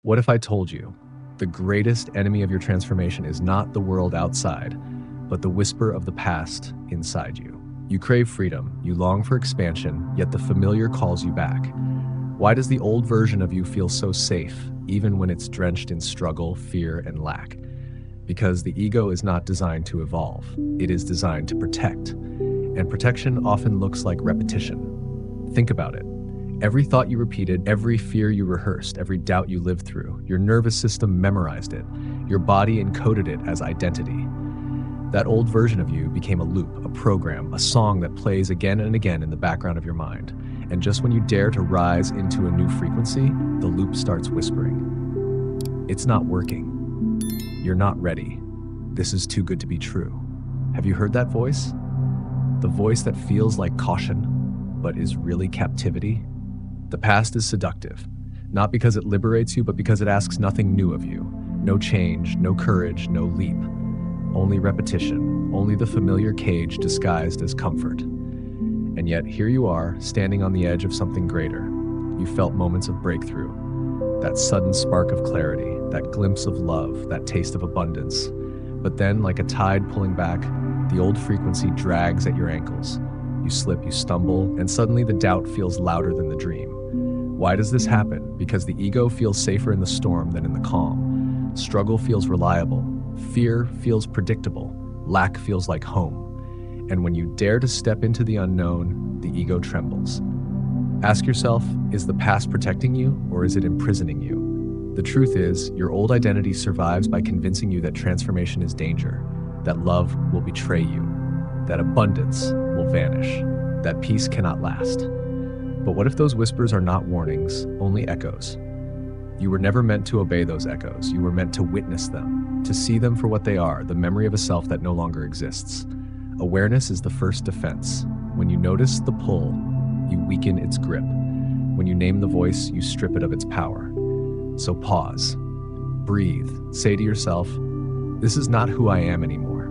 What if I told you the greatest enemy of your transformation is not the world outside, but the whisper of the past inside you? You crave freedom, you long for expansion, yet the familiar calls you back. Why does the old version of you feel so safe, even when it's drenched in struggle, fear, and lack? Because the ego is not designed to evolve, it is designed to protect. And protection often looks like repetition. Think about it. Every thought you repeated, every fear you rehearsed, every doubt you lived through, your nervous system memorized it. Your body encoded it as identity. That old version of you became a loop, a program, a song that plays again and again in the background of your mind. And just when you dare to rise into a new frequency, the loop starts whispering. It's not working. You're not ready. This is too good to be true. Have you heard that voice? The voice that feels like caution, but is really captivity? The past is seductive, not because it liberates you, but because it asks nothing new of you. No change, no courage, no leap. Only repetition, only the familiar cage disguised as comfort. And yet here you are, standing on the edge of something greater. You felt moments of breakthrough, that sudden spark of clarity, that glimpse of love, that taste of abundance. But then, like a tide pulling back, the old frequency drags at your ankles. You slip, you stumble, and suddenly the doubt feels louder than the dream. Why does this happen? Because the ego feels safer in the storm than in the calm. Struggle feels reliable. Fear feels predictable. Lack feels like home. And when you dare to step into the unknown, the ego trembles. Ask yourself, is the past protecting you or is it imprisoning you? The truth is, your old identity survives by convincing you that transformation is danger, that love will betray you, that abundance will vanish, that peace cannot last. But what if those whispers are not warnings, only echoes? You were never meant to obey those echoes. You were meant to witness them, to see them for what they are, the memory of a self that no longer exists. Awareness is the first defense. When you notice the pull, you weaken its grip. When you name the voice, you strip it of its power. So pause, breathe, say to yourself, this is not who I am anymore.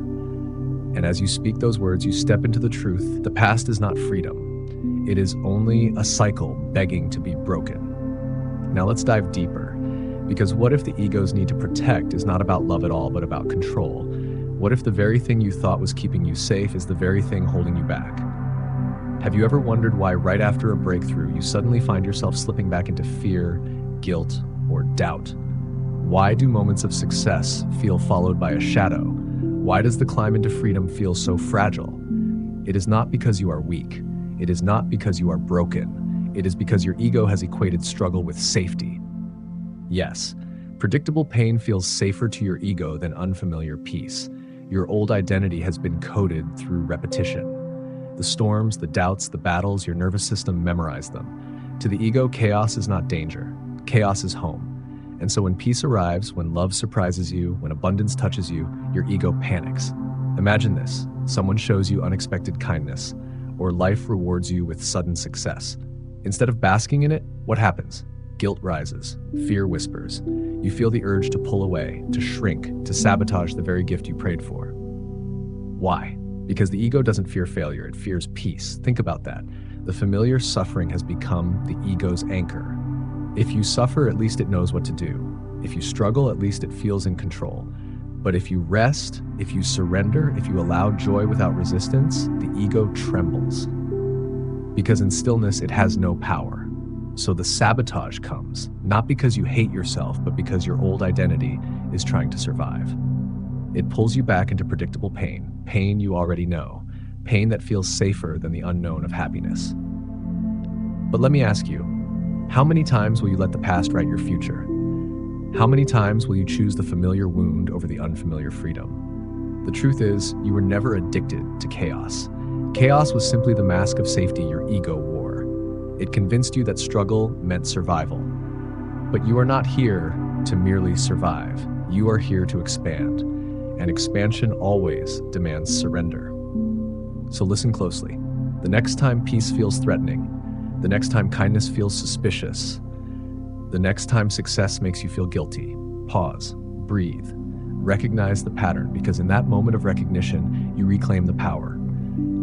And as you speak those words, you step into the truth. The past is not freedom. It is only a cycle begging to be broken. Now let's dive deeper, because what if the ego's need to protect is not about love at all, but about control? What if the very thing you thought was keeping you safe is the very thing holding you back? Have you ever wondered why right after a breakthrough, you suddenly find yourself slipping back into fear, guilt, or doubt? Why do moments of success feel followed by a shadow? Why does the climb into freedom feel so fragile? It is not because you are weak. It is not because you are broken. It is because your ego has equated struggle with safety. Yes, predictable pain feels safer to your ego than unfamiliar peace. Your old identity has been coded through repetition. The storms, the doubts, the battles, your nervous system memorized them. To the ego, chaos is not danger. Chaos is home. And so when peace arrives, when love surprises you, when abundance touches you, your ego panics. Imagine this. Someone shows you unexpected kindness, or life rewards you with sudden success. Instead of basking in it, what happens? Guilt rises, fear whispers. You feel the urge to pull away, to shrink, to sabotage the very gift you prayed for. Why? Because the ego doesn't fear failure, it fears peace. Think about that. The familiar suffering has become the ego's anchor. If you suffer, at least it knows what to do. If you struggle, at least it feels in control. But if you rest, if you surrender, if you allow joy without resistance, the ego trembles. Because in stillness, it has no power. So the sabotage comes, not because you hate yourself, but because your old identity is trying to survive. It pulls you back into predictable pain, pain you already know, pain that feels safer than the unknown of happiness. But let me ask you, how many times will you let the past write your future? How many times will you choose the familiar wound over the unfamiliar freedom? The truth is, you were never addicted to chaos. Chaos was simply the mask of safety your ego wore. It convinced you that struggle meant survival. But you are not here to merely survive. You are here to expand. And expansion always demands surrender. So listen closely. The next time peace feels threatening, the next time kindness feels suspicious, the next time success makes you feel guilty, pause, breathe, recognize the pattern, because in that moment of recognition, you reclaim the power.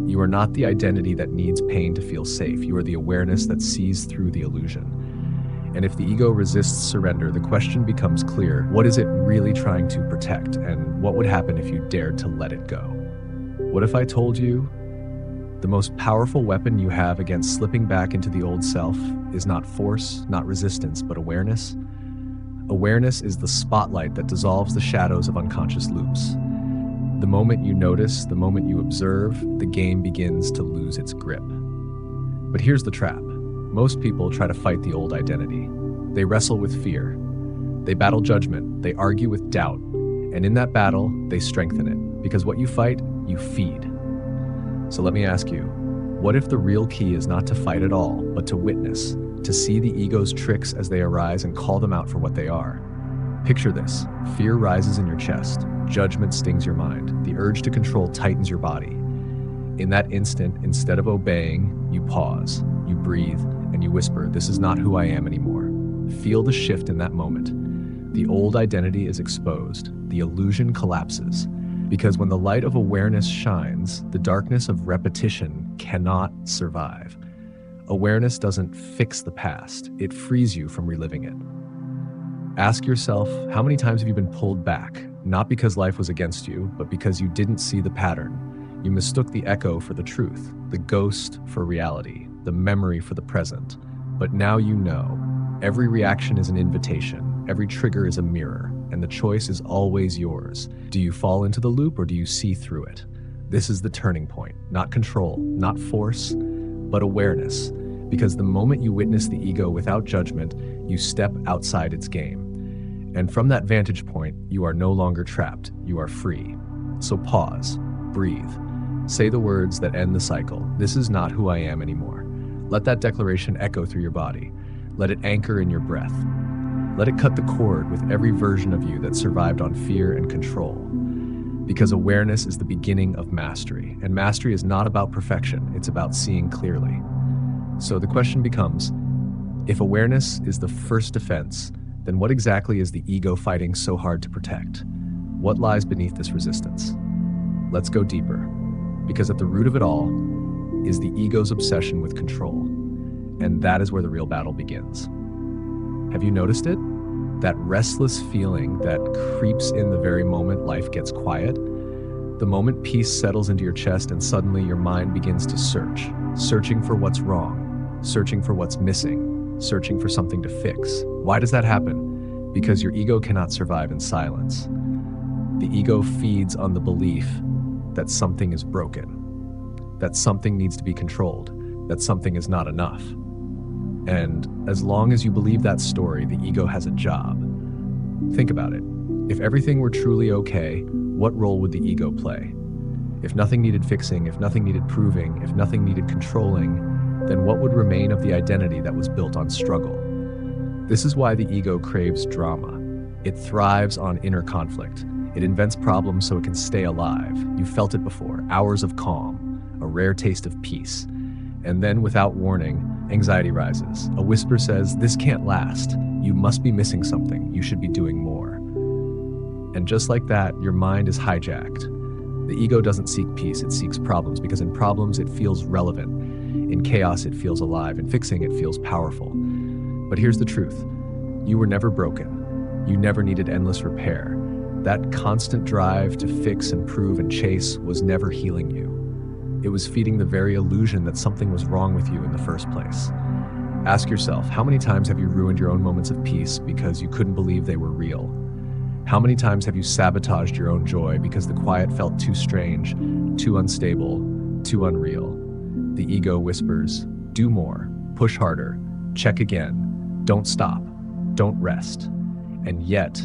You are not the identity that needs pain to feel safe. You are the awareness that sees through the illusion. And if the ego resists surrender, the question becomes clear: what is it really trying to protect? And what would happen if you dared to let it go? What if I told you the most powerful weapon you have against slipping back into the old self is not force, not resistance, but awareness? Awareness is the spotlight that dissolves the shadows of unconscious loops. The moment you notice, the moment you observe, the game begins to lose its grip. But here's the trap. Most people try to fight the old identity. They wrestle with fear. They battle judgment. They argue with doubt. And in that battle, they strengthen it. Because what you fight, you feed. So let me ask you, what if the real key is not to fight at all, but to witness, to see the ego's tricks as they arise and call them out for what they are? Picture this. Fear rises in your chest. Judgment stings your mind. The urge to control tightens your body. In that instant, instead of obeying, you pause, you breathe, and you whisper, "This is not who I am anymore." Feel the shift in that moment. The old identity is exposed. The illusion collapses. Because when the light of awareness shines, the darkness of repetition cannot survive. Awareness doesn't fix the past. It frees you from reliving it. Ask yourself, how many times have you been pulled back? Not because life was against you, but because you didn't see the pattern. You mistook the echo for the truth, the ghost for reality, the memory for the present. But now you know. Every reaction is an invitation. Every trigger is a mirror. And the choice is always yours. Do you fall into the loop or do you see through it? This is the turning point. Not control, not force, but awareness. Because the moment you witness the ego without judgment, you step outside its game. And from that vantage point, you are no longer trapped. You are free. So pause, breathe. Say the words that end the cycle. This is not who I am anymore. Let that declaration echo through your body. Let it anchor in your breath. Let it cut the cord with every version of you that survived on fear and control. Because awareness is the beginning of mastery. And mastery is not about perfection. It's about seeing clearly. So the question becomes, if awareness is the first defense, then what exactly is the ego fighting so hard to protect? What lies beneath this resistance? Let's go deeper. Because at the root of it all is the ego's obsession with control. And that is where the real battle begins. Have you noticed it? That restless feeling that creeps in the very moment life gets quiet? The moment peace settles into your chest and suddenly your mind begins to search, searching for what's wrong, searching for what's missing, searching for something to fix. Why does that happen? Because your ego cannot survive in silence. The ego feeds on the belief that something is broken, that something needs to be controlled, that something is not enough. And as long as you believe that story, the ego has a job. Think about it. If everything were truly okay, what role would the ego play? If nothing needed fixing, if nothing needed proving, if nothing needed controlling, then what would remain of the identity that was built on struggle? This is why the ego craves drama. It thrives on inner conflict. It invents problems so it can stay alive. You felt it before. Hours of calm, a rare taste of peace. And then, without warning, anxiety rises. A whisper says, "This can't last. You must be missing something. You should be doing more." And just like that, your mind is hijacked. The ego doesn't seek peace, it seeks problems, because in problems it feels relevant. In chaos it feels alive. In fixing it feels powerful. But here's the truth. You were never broken. You never needed endless repair. That constant drive to fix and prove and chase was never healing you. It was feeding the very illusion that something was wrong with you in the first place. Ask yourself, how many times have you ruined your own moments of peace because you couldn't believe they were real? How many times have you sabotaged your own joy because the quiet felt too strange, too unstable, too unreal? The ego whispers, do more, push harder, check again, don't stop, don't rest. And yet,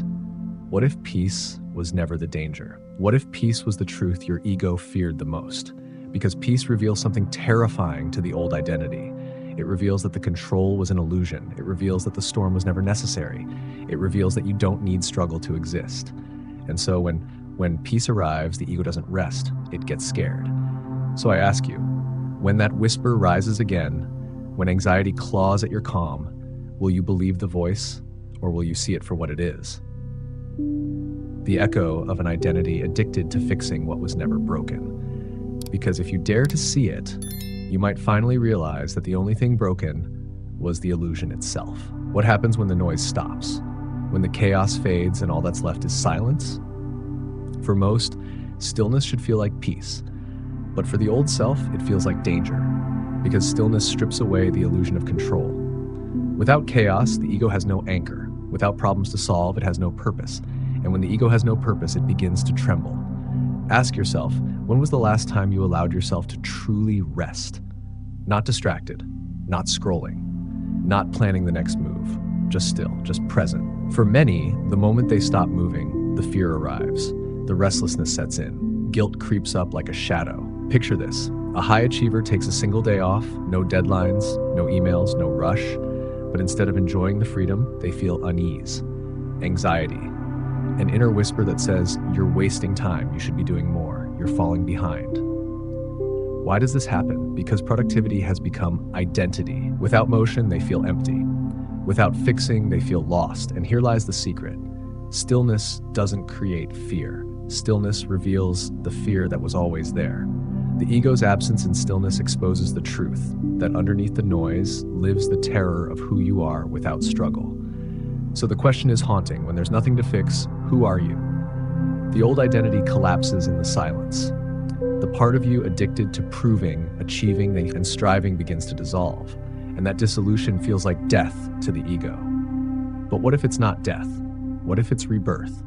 what if peace was never the danger? What if peace was the truth your ego feared the most? Because peace reveals something terrifying to the old identity. It reveals that the control was an illusion. It reveals that the storm was never necessary. It reveals that you don't need struggle to exist. And so when peace arrives, the ego doesn't rest. It gets scared. So I ask you, when that whisper rises again, when anxiety claws at your calm, will you believe the voice or will you see it for what it is? The echo of an identity addicted to fixing what was never broken. Because if you dare to see it, you might finally realize that the only thing broken was the illusion itself. What happens when the noise stops? When the chaos fades and all that's left is silence? For most, stillness should feel like peace. But for the old self, it feels like danger, because stillness strips away the illusion of control. Without chaos, the ego has no anchor. Without problems to solve, it has no purpose. And when the ego has no purpose, it begins to tremble. Ask yourself, when was the last time you allowed yourself to truly rest? Not distracted, not scrolling, not planning the next move, just still, just present. For many, the moment they stop moving, the fear arrives. The restlessness sets in. Guilt creeps up like a shadow. Picture this. A high achiever takes a single day off, no deadlines, no emails, no rush. But instead of enjoying the freedom, they feel unease, anxiety, an inner whisper that says, you're wasting time, you should be doing more, you're falling behind. Why does this happen? Because productivity has become identity. Without motion, they feel empty. Without fixing, they feel lost. And here lies the secret. Stillness doesn't create fear. Stillness reveals the fear that was always there. The ego's absence in stillness exposes the truth, that underneath the noise lives the terror of who you are without struggle. So the question is haunting. When there's nothing to fix, who are you? The old identity collapses in the silence. The part of you addicted to proving, achieving, and striving begins to dissolve, and that dissolution feels like death to the ego. But what if it's not death? What if it's rebirth?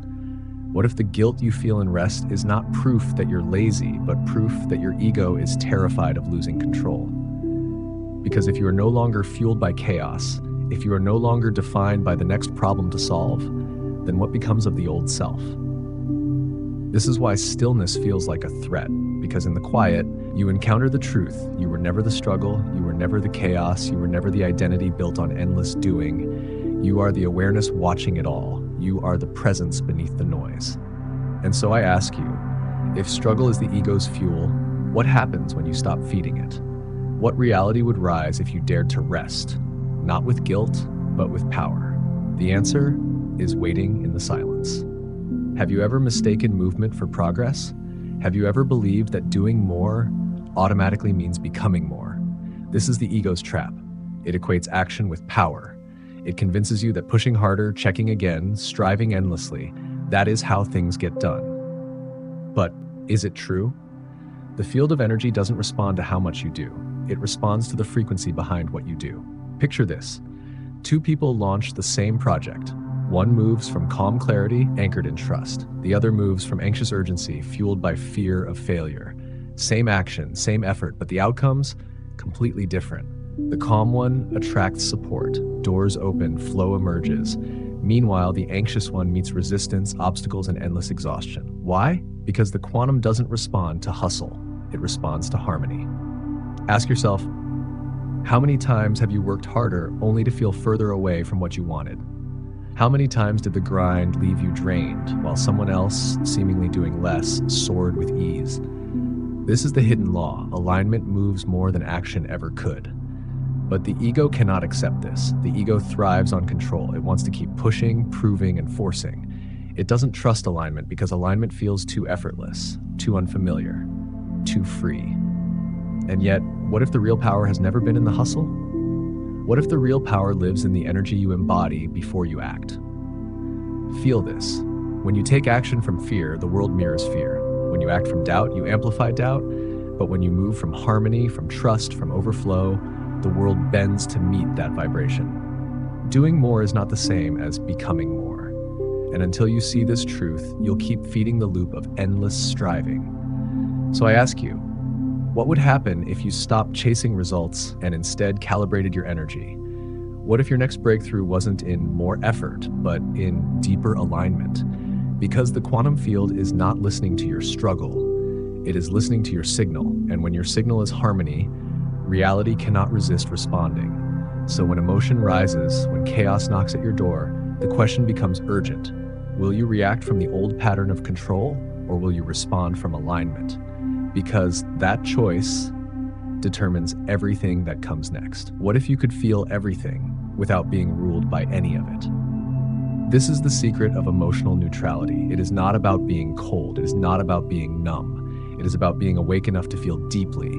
What if the guilt you feel in rest is not proof that you're lazy, but proof that your ego is terrified of losing control? Because if you are no longer fueled by chaos, if you are no longer defined by the next problem to solve, then what becomes of the old self? This is why stillness feels like a threat, because in the quiet, you encounter the truth. You were never the struggle, you were never the chaos, you were never the identity built on endless doing. You are the awareness watching it all. You are the presence beneath the noise. And so I ask you, if struggle is the ego's fuel, what happens when you stop feeding it? What reality would rise if you dared to rest? Not with guilt, but with power. The answer is waiting in the silence. Have you ever mistaken movement for progress? Have you ever believed that doing more automatically means becoming more? This is the ego's trap. It equates action with power. It convinces you that pushing harder, checking again, striving endlessly, that is how things get done. But is it true? The field of energy doesn't respond to how much you do. It responds to the frequency behind what you do. Picture this. Two people launch the same project. One moves from calm clarity, anchored in trust. The other moves from anxious urgency, fueled by fear of failure. Same action, same effort, but the outcomes, completely different. The calm one attracts support. Doors open, flow emerges. Meanwhile, the anxious one meets resistance, obstacles, and endless exhaustion. Why? Because the quantum doesn't respond to hustle. It responds to harmony. Ask yourself, how many times have you worked harder only to feel further away from what you wanted? How many times did the grind leave you drained while someone else, seemingly doing less, soared with ease? This is the hidden law. Alignment moves more than action ever could. But the ego cannot accept this. The ego thrives on control. It wants to keep pushing, proving, and forcing. It doesn't trust alignment because alignment feels too effortless, too unfamiliar, too free. And yet, what if the real power has never been in the hustle? What if the real power lives in the energy you embody before you act? Feel this. When you take action from fear, the world mirrors fear. When you act from doubt, you amplify doubt. But when you move from harmony, from trust, from overflow, the world bends to meet that vibration. Doing more is not the same as becoming more. And until you see this truth, you'll keep feeding the loop of endless striving. So I ask you, what would happen if you stopped chasing results and instead calibrated your energy? What if your next breakthrough wasn't in more effort, but in deeper alignment? Because the quantum field is not listening to your struggle, it is listening to your signal. And when your signal is harmony, reality cannot resist responding. So when emotion rises, when chaos knocks at your door, the question becomes urgent. Will you react from the old pattern of control, or will you respond from alignment? Because that choice determines everything that comes next. What if you could feel everything without being ruled by any of it? This is the secret of emotional neutrality. It is not about being cold. It is not about being numb. It is about being awake enough to feel deeply.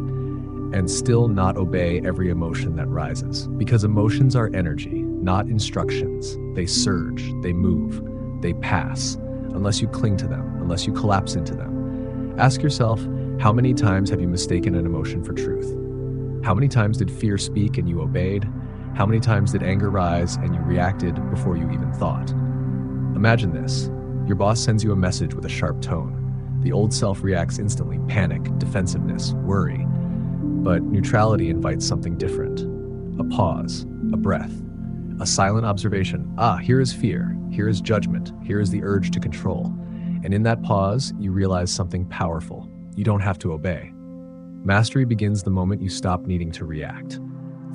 and still not obey every emotion that rises. Because emotions are energy, not instructions. They surge, they move, they pass, unless you cling to them, unless you collapse into them. Ask yourself, how many times have you mistaken an emotion for truth? How many times did fear speak and you obeyed? How many times did anger rise and you reacted before you even thought? Imagine this. Your boss sends you a message with a sharp tone. The old self reacts instantly, panic, defensiveness, worry. But neutrality invites something different. A pause, a breath, a silent observation. Here is fear, here is judgment, here is the urge to control. And in that pause, you realize something powerful. You don't have to obey. Mastery begins the moment you stop needing to react.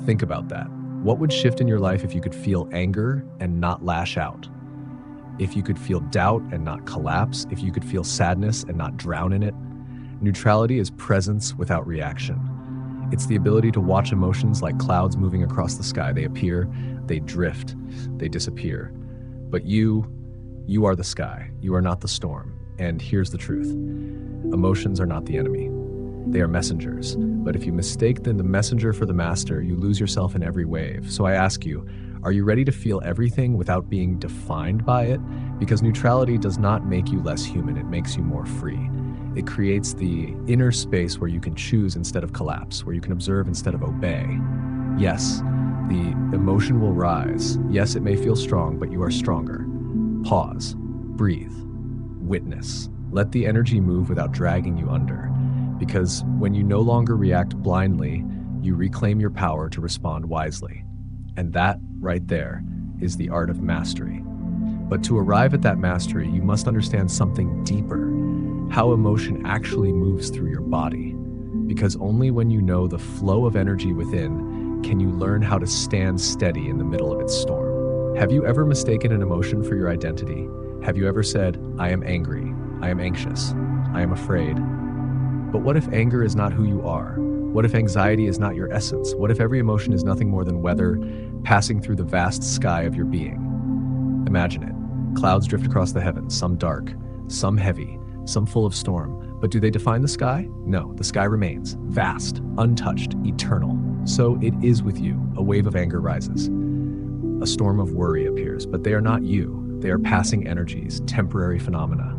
Think about that. What would shift in your life if you could feel anger and not lash out? If you could feel doubt and not collapse? If you could feel sadness and not drown in it? Neutrality is presence without reaction. It's the ability to watch emotions like clouds moving across the sky. They appear, they drift, they disappear. But you are the sky. You are not the storm. And here's the truth. Emotions are not the enemy. They are messengers. But if you mistake the messenger for the master, you lose yourself in every wave. So I ask you, are you ready to feel everything without being defined by it? Because neutrality does not make you less human. It makes you more free. It creates the inner space where you can choose instead of collapse, where you can observe instead of obey. Yes, the emotion will rise. Yes, it may feel strong, but you are stronger. Pause, breathe, witness. Let the energy move without dragging you under. Because when you no longer react blindly, you reclaim your power to respond wisely. And that, right there, is the art of mastery. But to arrive at that mastery, you must understand something deeper, how emotion actually moves through your body. Because only when you know the flow of energy within can you learn how to stand steady in the middle of its storm. Have you ever mistaken an emotion for your identity? Have you ever said, I am angry, I am anxious, I am afraid? But what if anger is not who you are? What if anxiety is not your essence? What if every emotion is nothing more than weather passing through the vast sky of your being? Imagine it. Clouds drift across the heavens, some dark, some heavy, some full of storm. But do they define the sky? No, the sky remains vast, untouched, eternal. So it is with you. A wave of anger rises. A storm of worry appears, but they are not you. They are passing energies, temporary phenomena.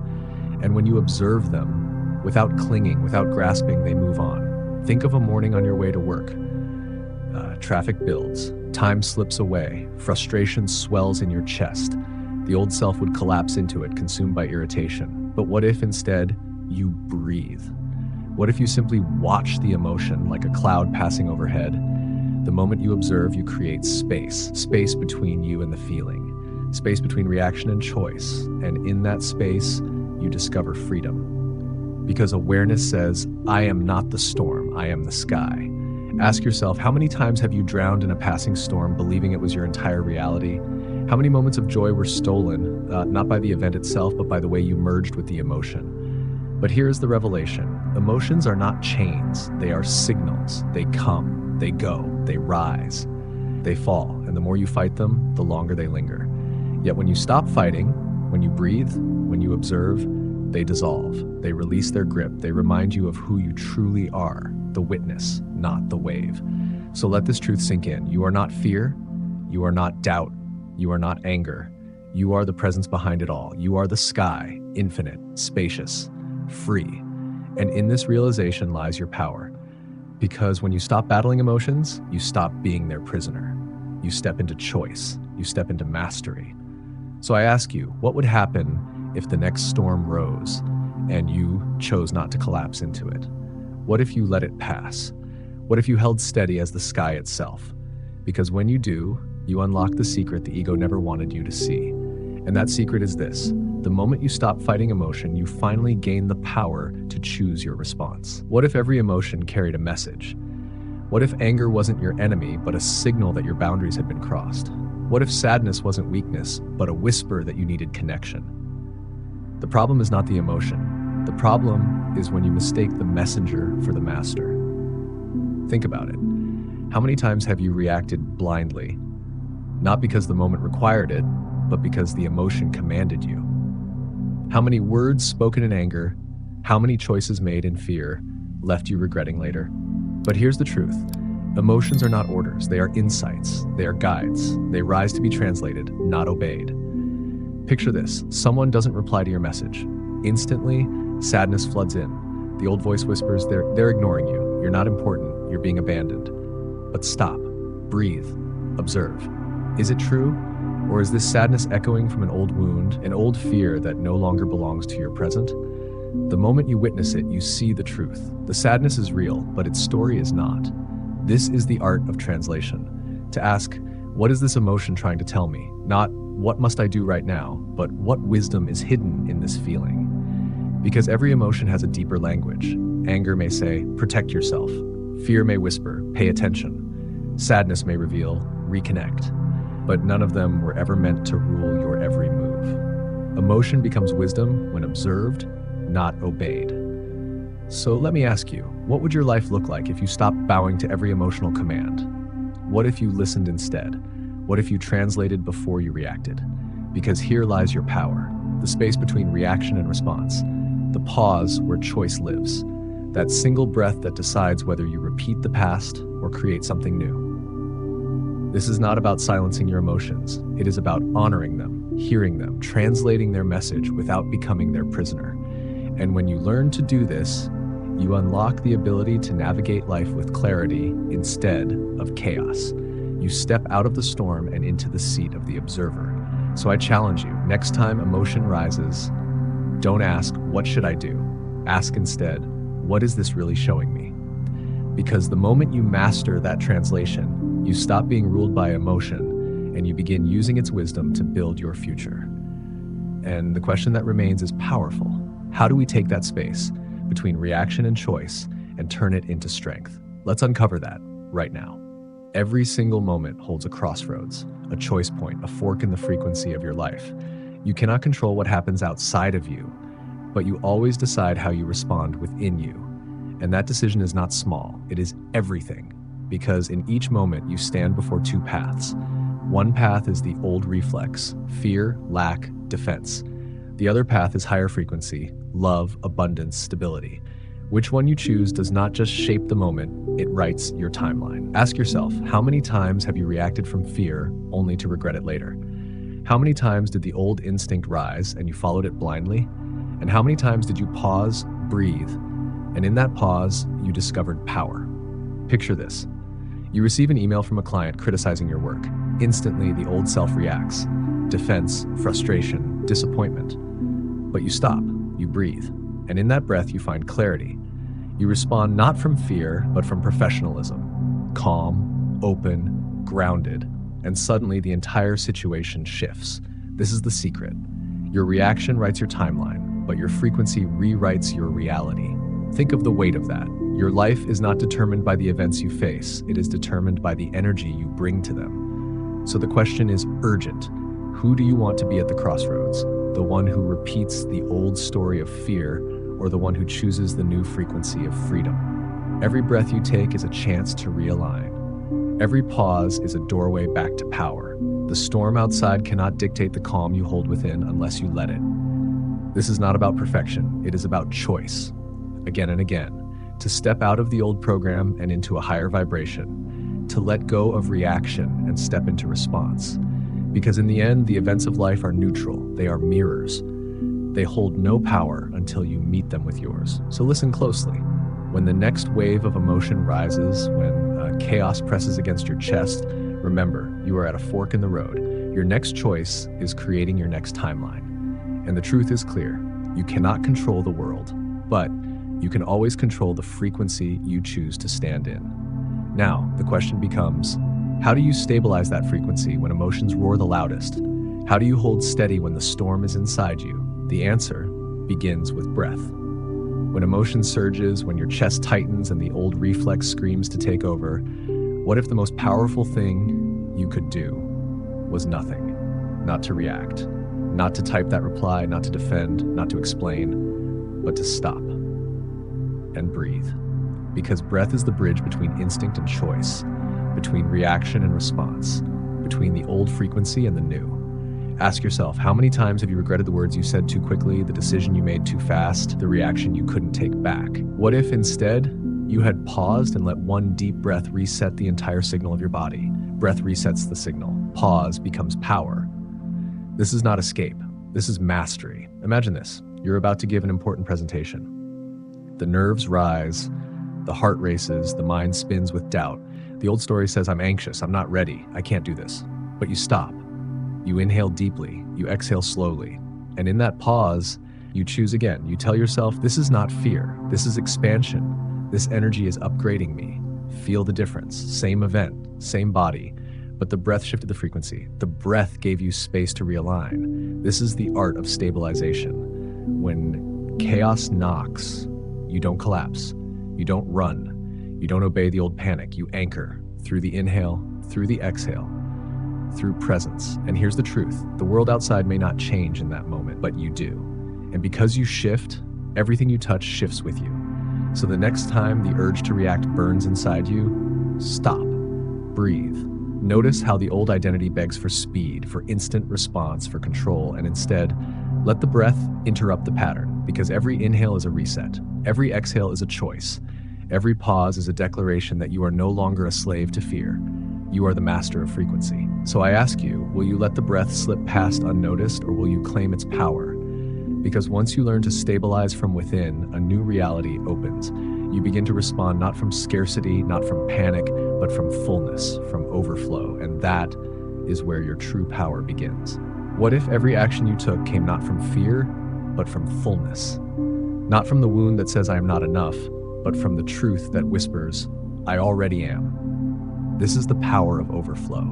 And when you observe them, without clinging, without grasping, they move on. Think of a morning on your way to work. Traffic builds, time slips away, frustration swells in your chest. The old self would collapse into it, consumed by irritation. But what if instead you breathe? What if you simply watch the emotion like a cloud passing overhead? The moment you observe, you create space between you and the feeling, space between reaction and choice. And in that space, you discover freedom. Because awareness says, I am not the storm, I am the sky. Ask yourself, how many times have you drowned in a passing storm believing it was your entire reality? How many moments of joy were stolen, not by the event itself, but by the way you merged with the emotion? But here's the revelation. Emotions are not chains, they are signals. They come, they go, they rise, they fall. And the more you fight them, the longer they linger. Yet when you stop fighting, when you breathe, when you observe, they dissolve, they release their grip, they remind you of who you truly are, the witness, not the wave. So let this truth sink in. You are not fear, you are not doubt, you are not anger. You are the presence behind it all. You are the sky, infinite, spacious, free. And in this realization lies your power. Because when you stop battling emotions, you stop being their prisoner. You step into choice, you step into mastery. So I ask you, what would happen if the next storm rose and you chose not to collapse into it? What if you let it pass? What if you held steady as the sky itself? Because when you do, you unlock the secret the ego never wanted you to see. And that secret is this. The moment you stop fighting emotion, you finally gain the power to choose your response. What if every emotion carried a message? What if anger wasn't your enemy, but a signal that your boundaries had been crossed? What if sadness wasn't weakness, but a whisper that you needed connection? The problem is not the emotion. The problem is when you mistake the messenger for the master. Think about it. How many times have you reacted blindly? Not because the moment required it, but because the emotion commanded you. How many words spoken in anger, how many choices made in fear left you regretting later? But here's the truth. Emotions are not orders, they are insights, they are guides. They rise to be translated, not obeyed. Picture this, someone doesn't reply to your message. Instantly, sadness floods in. The old voice whispers, they're ignoring you. You're not important, you're being abandoned. But stop, breathe, observe. Is it true? Or is this sadness echoing from an old wound, an old fear that no longer belongs to your present? The moment you witness it, you see the truth. The sadness is real, but its story is not. This is the art of translation. To ask, what is this emotion trying to tell me? Not, what must I do right now, but what wisdom is hidden in this feeling? Because every emotion has a deeper language. Anger may say, protect yourself. Fear may whisper, pay attention. Sadness may reveal, reconnect. But none of them were ever meant to rule your every move. Emotion becomes wisdom when observed, not obeyed. So let me ask you, what would your life look like if you stopped bowing to every emotional command? What if you listened instead? What if you translated before you reacted? Because here lies your power, the space between reaction and response, the pause where choice lives, that single breath that decides whether you repeat the past or create something new. This is not about silencing your emotions. It is about honoring them, hearing them, translating their message without becoming their prisoner. And when you learn to do this, you unlock the ability to navigate life with clarity instead of chaos. You step out of the storm and into the seat of the observer. So I challenge you, next time emotion rises, don't ask, what should I do? Ask instead, what is this really showing me? Because the moment you master that translation, you stop being ruled by emotion and you begin using its wisdom to build your future. And the question that remains is powerful. How do we take that space between reaction and choice and turn it into strength? Let's uncover that right now. Every single moment holds a crossroads, a choice point, a fork in the frequency of your life. You cannot control what happens outside of you, but you always decide how you respond within you. And that decision is not small, it is everything. Because in each moment, you stand before two paths. One path is the old reflex, fear, lack, defense. The other path is higher frequency, love, abundance, stability. Which one you choose does not just shape the moment, it writes your timeline. Ask yourself, how many times have you reacted from fear only to regret it later? How many times did the old instinct rise and you followed it blindly? And how many times did you pause, breathe, and in that pause, you discovered power? Picture this. You receive an email from a client criticizing your work. Instantly, the old self reacts. Defense, frustration, disappointment. But you stop, you breathe, and in that breath you find clarity. You respond not from fear, but from professionalism. Calm, open, grounded, and suddenly the entire situation shifts. This is the secret. Your reaction writes your timeline, but your frequency rewrites your reality. Think of the weight of that. Your life is not determined by the events you face, it is determined by the energy you bring to them. So the question is urgent. Who do you want to be at the crossroads? The one who repeats the old story of fear, or the one who chooses the new frequency of freedom? Every breath you take is a chance to realign. Every pause is a doorway back to power. The storm outside cannot dictate the calm you hold within unless you let it. This is not about perfection, it is about choice. Again and again. To step out of the old program and into a higher vibration, to let go of reaction and step into response. Because in the end, the events of life are neutral, they are mirrors. They hold no power until you meet them with yours. So listen closely. When the next wave of emotion rises, when chaos presses against your chest, remember, you are at a fork in the road. Your next choice is creating your next timeline. And the truth is clear, you cannot control the world, but you can always control the frequency you choose to stand in. Now, the question becomes, how do you stabilize that frequency when emotions roar the loudest? How do you hold steady when the storm is inside you? The answer begins with breath. When emotion surges, when your chest tightens and the old reflex screams to take over, what if the most powerful thing you could do was nothing? Not to react, not to type that reply, not to defend, not to explain, but to stop and breathe. Because breath is the bridge between instinct and choice, between reaction and response, between the old frequency and the new. Ask yourself, how many times have you regretted the words you said too quickly, the decision you made too fast, the reaction you couldn't take back? What if instead You had paused and let one deep breath reset the entire signal of your body. Breath resets the signal. Pause becomes power. This is not escape. This is mastery. Imagine this. You're about to give an important presentation. The nerves rise, the heart races, the mind spins with doubt. The old story says, I'm anxious, I'm not ready, I can't do this. But you stop. You inhale deeply, you exhale slowly. And in that pause, you choose again. You tell yourself, this is not fear, this is expansion. This energy is upgrading me. Feel the difference. Same event, same body, but the breath shifted the frequency. The breath gave you space to realign. This is the art of stabilization. When chaos knocks, you don't collapse, you don't run, you don't obey the old panic, you anchor through the inhale, through the exhale, through presence. And here's the truth. The world outside may not change in that moment, but you do. And because you shift, everything you touch shifts with you. So the next time the urge to react burns inside you, stop, breathe. Notice how the old identity begs for speed, for instant response, for control, and instead, let the breath interrupt the pattern, because every inhale is a reset. Every exhale is a choice. Every pause is a declaration that you are no longer a slave to fear. You are the master of frequency. So I ask you, will you let the breath slip past unnoticed, or will you claim its power? Because once you learn to stabilize from within, a new reality opens. You begin to respond not from scarcity, not from panic, but from fullness, from overflow. And that is where your true power begins. What if every action you took came not from fear, but from fullness? Not from the wound that says I am not enough, but from the truth that whispers, I already am. This is the power of overflow.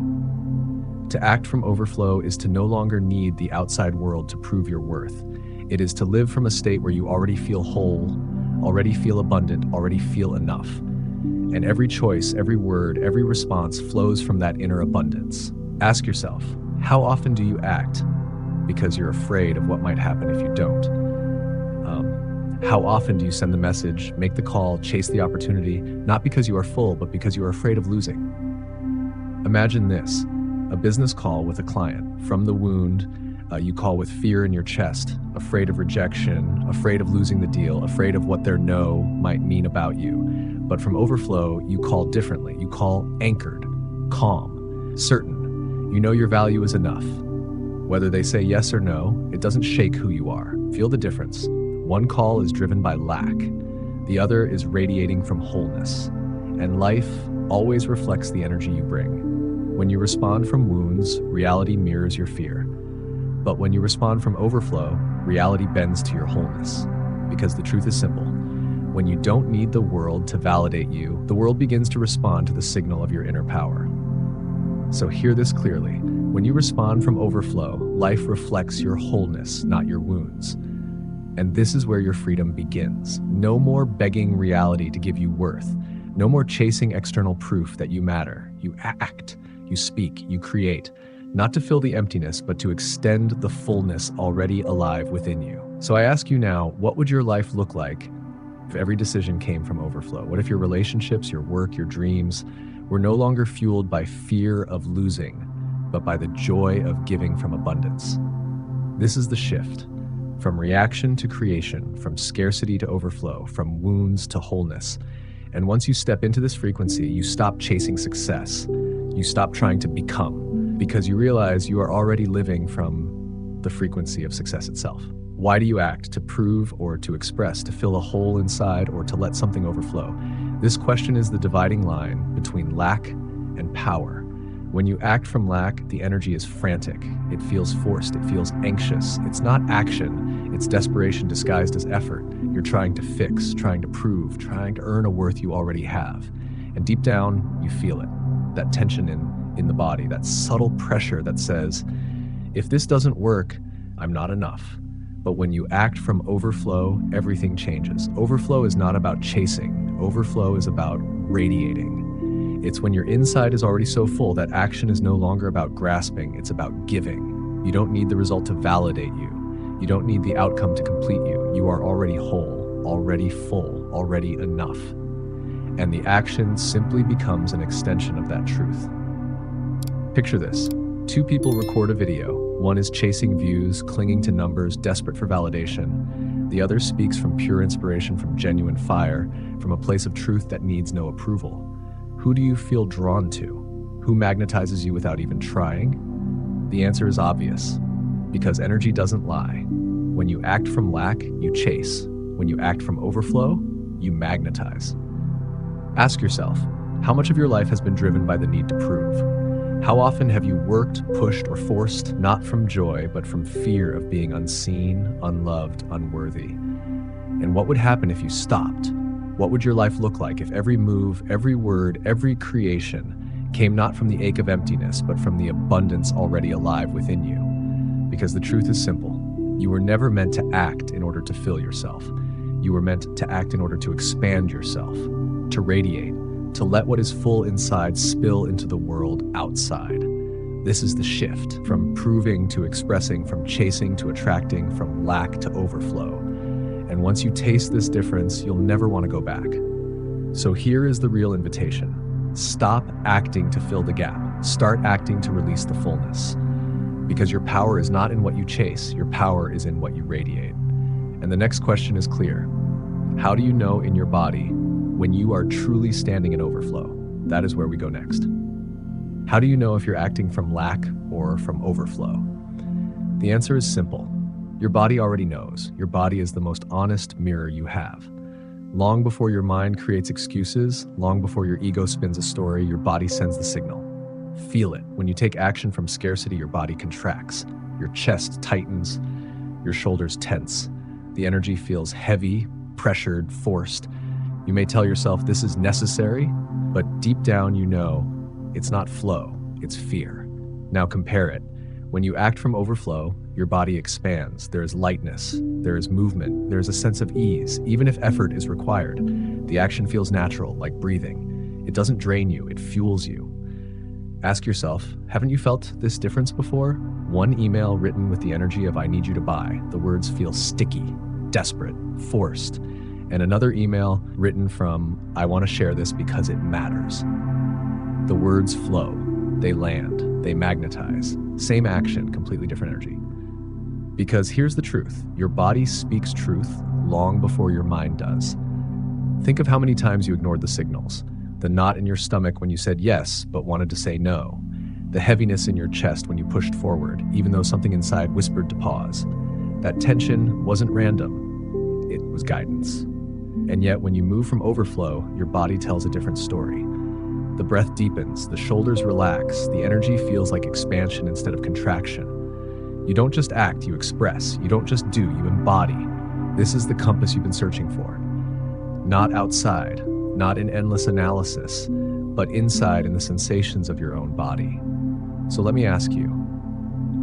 To act from overflow is to no longer need the outside world to prove your worth. It is to live from a state where you already feel whole, already feel abundant, already feel enough. And every choice, every word, every response flows from that inner abundance. Ask yourself, how often do you act because you're afraid of what might happen if you don't? How often do you send the message, make the call, chase the opportunity, not because you are full, but because you are afraid of losing? Imagine this, a business call with a client. From the wound, you call with fear in your chest, afraid of rejection, afraid of losing the deal, afraid of what their no might mean about you. But from overflow, you call differently. You call anchored, calm, certain. You know your value is enough. Whether they say yes or no, it doesn't shake who you are. Feel the difference. One call is driven by lack. The other is radiating from wholeness. And life always reflects the energy you bring. When you respond from wounds, reality mirrors your fear. But when you respond from overflow, reality bends to your wholeness. Because the truth is simple. When you don't need the world to validate you, the world begins to respond to the signal of your inner power. So hear this clearly. When you respond from overflow, life reflects your wholeness, not your wounds. And this is where your freedom begins. No more begging reality to give you worth. No more chasing external proof that you matter. You act, you speak, you create. Not to fill the emptiness, but to extend the fullness already alive within you. So I ask you now, what would your life look like if every decision came from overflow? What if your relationships, your work, your dreams were no longer fueled by fear of losing, but by the joy of giving from abundance? This is the shift. From reaction to creation, from scarcity to overflow, from wounds to wholeness. And once you step into this frequency, you stop chasing success. You stop trying to become, because you realize you are already living from the frequency of success itself. Why do you act? To prove or to express, to fill a hole inside or to let something overflow? This question is the dividing line between lack and power. When you act from lack, the energy is frantic. It feels forced. It feels anxious. It's not action. It's desperation disguised as effort. You're trying to fix, trying to prove, trying to earn a worth you already have. And deep down, you feel it. That tension in the body, that subtle pressure that says, if this doesn't work, I'm not enough. But when you act from overflow, everything changes. Overflow is not about chasing. Overflow is about radiating. It's when your inside is already so full that action is no longer about grasping, it's about giving. You don't need the result to validate you. You don't need the outcome to complete you. You are already whole, already full, already enough. And the action simply becomes an extension of that truth. Picture this. Two people record a video. One is chasing views, clinging to numbers, desperate for validation. The other speaks from pure inspiration, from genuine fire, from a place of truth that needs no approval. Who do you feel drawn to? Who magnetizes you without even trying? The answer is obvious, because energy doesn't lie. When you act from lack, you chase. When you act from overflow, you magnetize. Ask yourself, how much of your life has been driven by the need to prove? How often have you worked, pushed, or forced, not from joy, but from fear of being unseen, unloved, unworthy? And what would happen if you stopped? What would your life look like if every move, every word, every creation came not from the ache of emptiness, but from the abundance already alive within you? Because the truth is simple. You were never meant to act in order to fill yourself. You were meant to act in order to expand yourself, to radiate, to let what is full inside spill into the world outside. This is the shift, from proving to expressing, from chasing to attracting, from lack to overflow. And once you taste this difference, you'll never want to go back. So here is the real invitation. Stop acting to fill the gap. Start acting to release the fullness. Because your power is not in what you chase, your power is in what you radiate. And the next question is clear. How do you know in your body when you are truly standing in overflow? That is where we go next. How do you know if you're acting from lack or from overflow? The answer is simple. Your body already knows. Your body is the most honest mirror you have. Long before your mind creates excuses, long before your ego spins a story, your body sends the signal. Feel it. When you take action from scarcity, your body contracts. Your chest tightens. Your shoulders tense. The energy feels heavy, pressured, forced. You may tell yourself this is necessary, but deep down you know it's not flow, it's fear. Now compare it. When you act from overflow, your body expands. There is lightness, there is movement, there is a sense of ease. Even if effort is required, the action feels natural, like breathing. It doesn't drain you, it fuels you. Ask yourself, haven't you felt this difference before? One email written with the energy of "I need you to buy." The words feel sticky, desperate, forced. And another email written from "I want to share this because it matters." The words flow, they land, they magnetize. Same action, completely different energy. Because here's the truth, your body speaks truth long before your mind does. Think of how many times you ignored the signals. The knot in your stomach when you said yes, but wanted to say no. The heaviness in your chest when you pushed forward, even though something inside whispered to pause. That tension wasn't random, it was guidance. And yet, when you move from overflow, your body tells a different story. The breath deepens, the shoulders relax, the energy feels like expansion instead of contraction. You don't just act, you express. You don't just do, you embody. This is the compass you've been searching for. Not outside, not in endless analysis, but inside in the sensations of your own body. So let me ask you,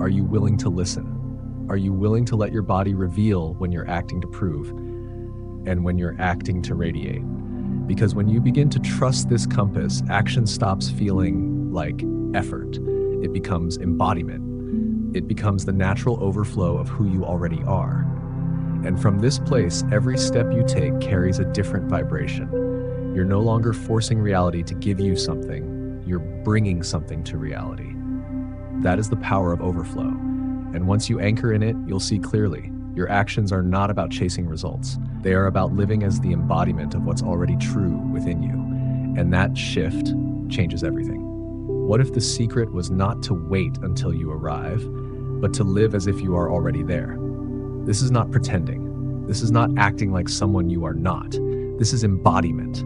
are you willing to listen? Are you willing to let your body reveal when you're acting to prove and when you're acting to radiate? Because when you begin to trust this compass, action stops feeling like effort. It becomes embodiment. It becomes the natural overflow of who you already are. And from this place, every step you take carries a different vibration. You're no longer forcing reality to give you something. You're bringing something to reality. That is the power of overflow. And once you anchor in it, you'll see clearly. Your actions are not about chasing results. They are about living as the embodiment of what's already true within you. And that shift changes everything. What if the secret was not to wait until you arrive, but to live as if you are already there? This is not pretending. This is not acting like someone you are not. This is embodiment.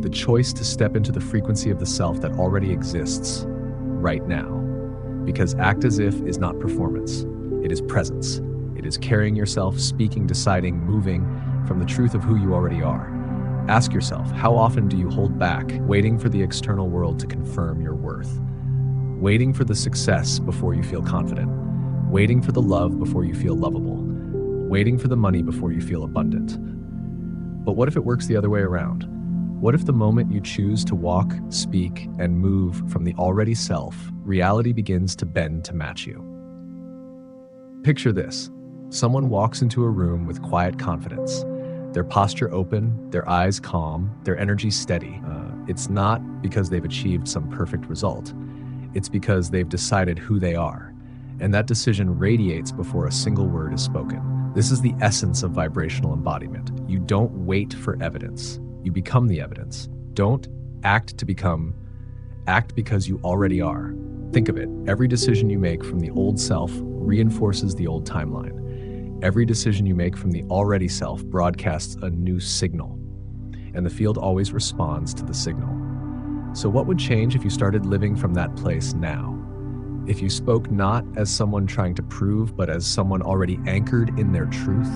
The choice to step into the frequency of the self that already exists right now. Because act as if is not performance. It is presence. It is carrying yourself, speaking, deciding, moving from the truth of who you already are. Ask yourself, how often do you hold back, waiting for the external world to confirm your worth? Waiting for the success before you feel confident. Waiting for the love before you feel lovable. Waiting for the money before you feel abundant. But what if it works the other way around? What if the moment you choose to walk, speak, and move from the already self, reality begins to bend to match you? Picture this. Someone walks into a room with quiet confidence. Their posture open, their eyes calm, their energy steady. It's not because they've achieved some perfect result. It's because they've decided who they are. and that decision radiates before a single word is spoken. This is the essence of vibrational embodiment. You don't wait for evidence. You become the evidence. Don't act to become, act because you already are. Think of it. Every decision you make from the old self reinforces the old timeline. Every decision you make from the already self broadcasts a new signal, and the field always responds to the signal. So what would change if you started living from that place now? If you spoke not as someone trying to prove, but as someone already anchored in their truth?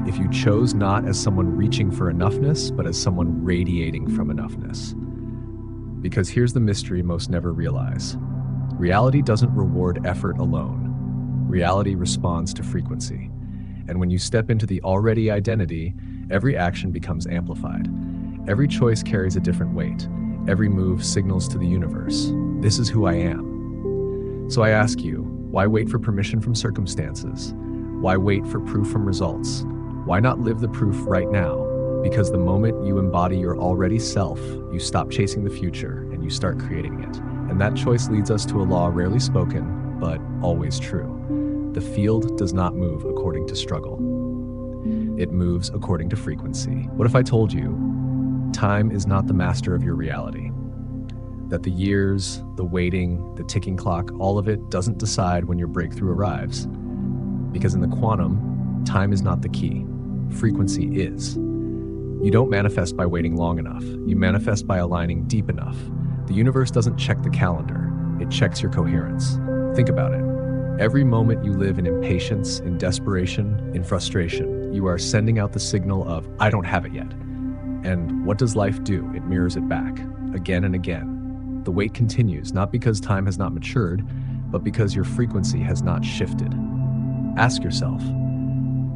If you chose not as someone reaching for enoughness, but as someone radiating from enoughness? Because here's the mystery most never realize. Reality doesn't reward effort alone. Reality responds to frequency. And when you step into the already identity, every action becomes amplified. Every choice carries a different weight. Every move signals to the universe, this is who I am. So I ask you, why wait for permission from circumstances? Why wait for proof from results? Why not live the proof right now? Because the moment you embody your already self, you stop chasing the future and you start creating it. And that choice leads us to a law rarely spoken, but always true. The field does not move according to struggle. It moves according to frequency. What if I told you, time is not the master of your reality? That the years, the waiting, the ticking clock, all of it doesn't decide when your breakthrough arrives. Because in the quantum, time is not the key. Frequency is. You don't manifest by waiting long enough. You manifest by aligning deep enough. The universe doesn't check the calendar. It checks your coherence. Think about it. Every moment you live in impatience, in desperation, in frustration, you are sending out the signal of, I don't have it yet. And what does life do? It mirrors it back, again and again. The wait continues, not because time has not matured, but because your frequency has not shifted. Ask yourself,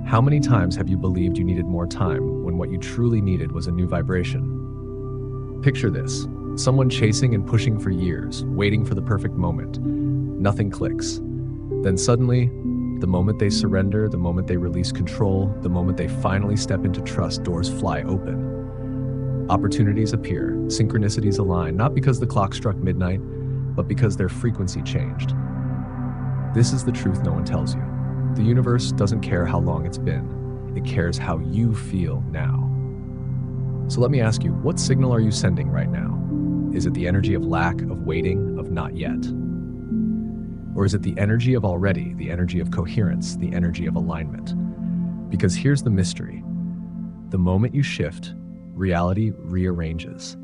how many times have you believed you needed more time when what you truly needed was a new vibration? Picture this, someone chasing and pushing for years, waiting for the perfect moment. Nothing clicks. Then suddenly, the moment they surrender, the moment they release control, the moment they finally step into trust, doors fly open. Opportunities appear, synchronicities align, not because the clock struck midnight, but because their frequency changed. This is the truth no one tells you. The universe doesn't care how long it's been. It cares how you feel now. So let me ask you, what signal are you sending right now? Is it the energy of lack, of waiting, of not yet? Or is it the energy of already, the energy of coherence, the energy of alignment? Because here's the mystery. The moment you shift, reality rearranges.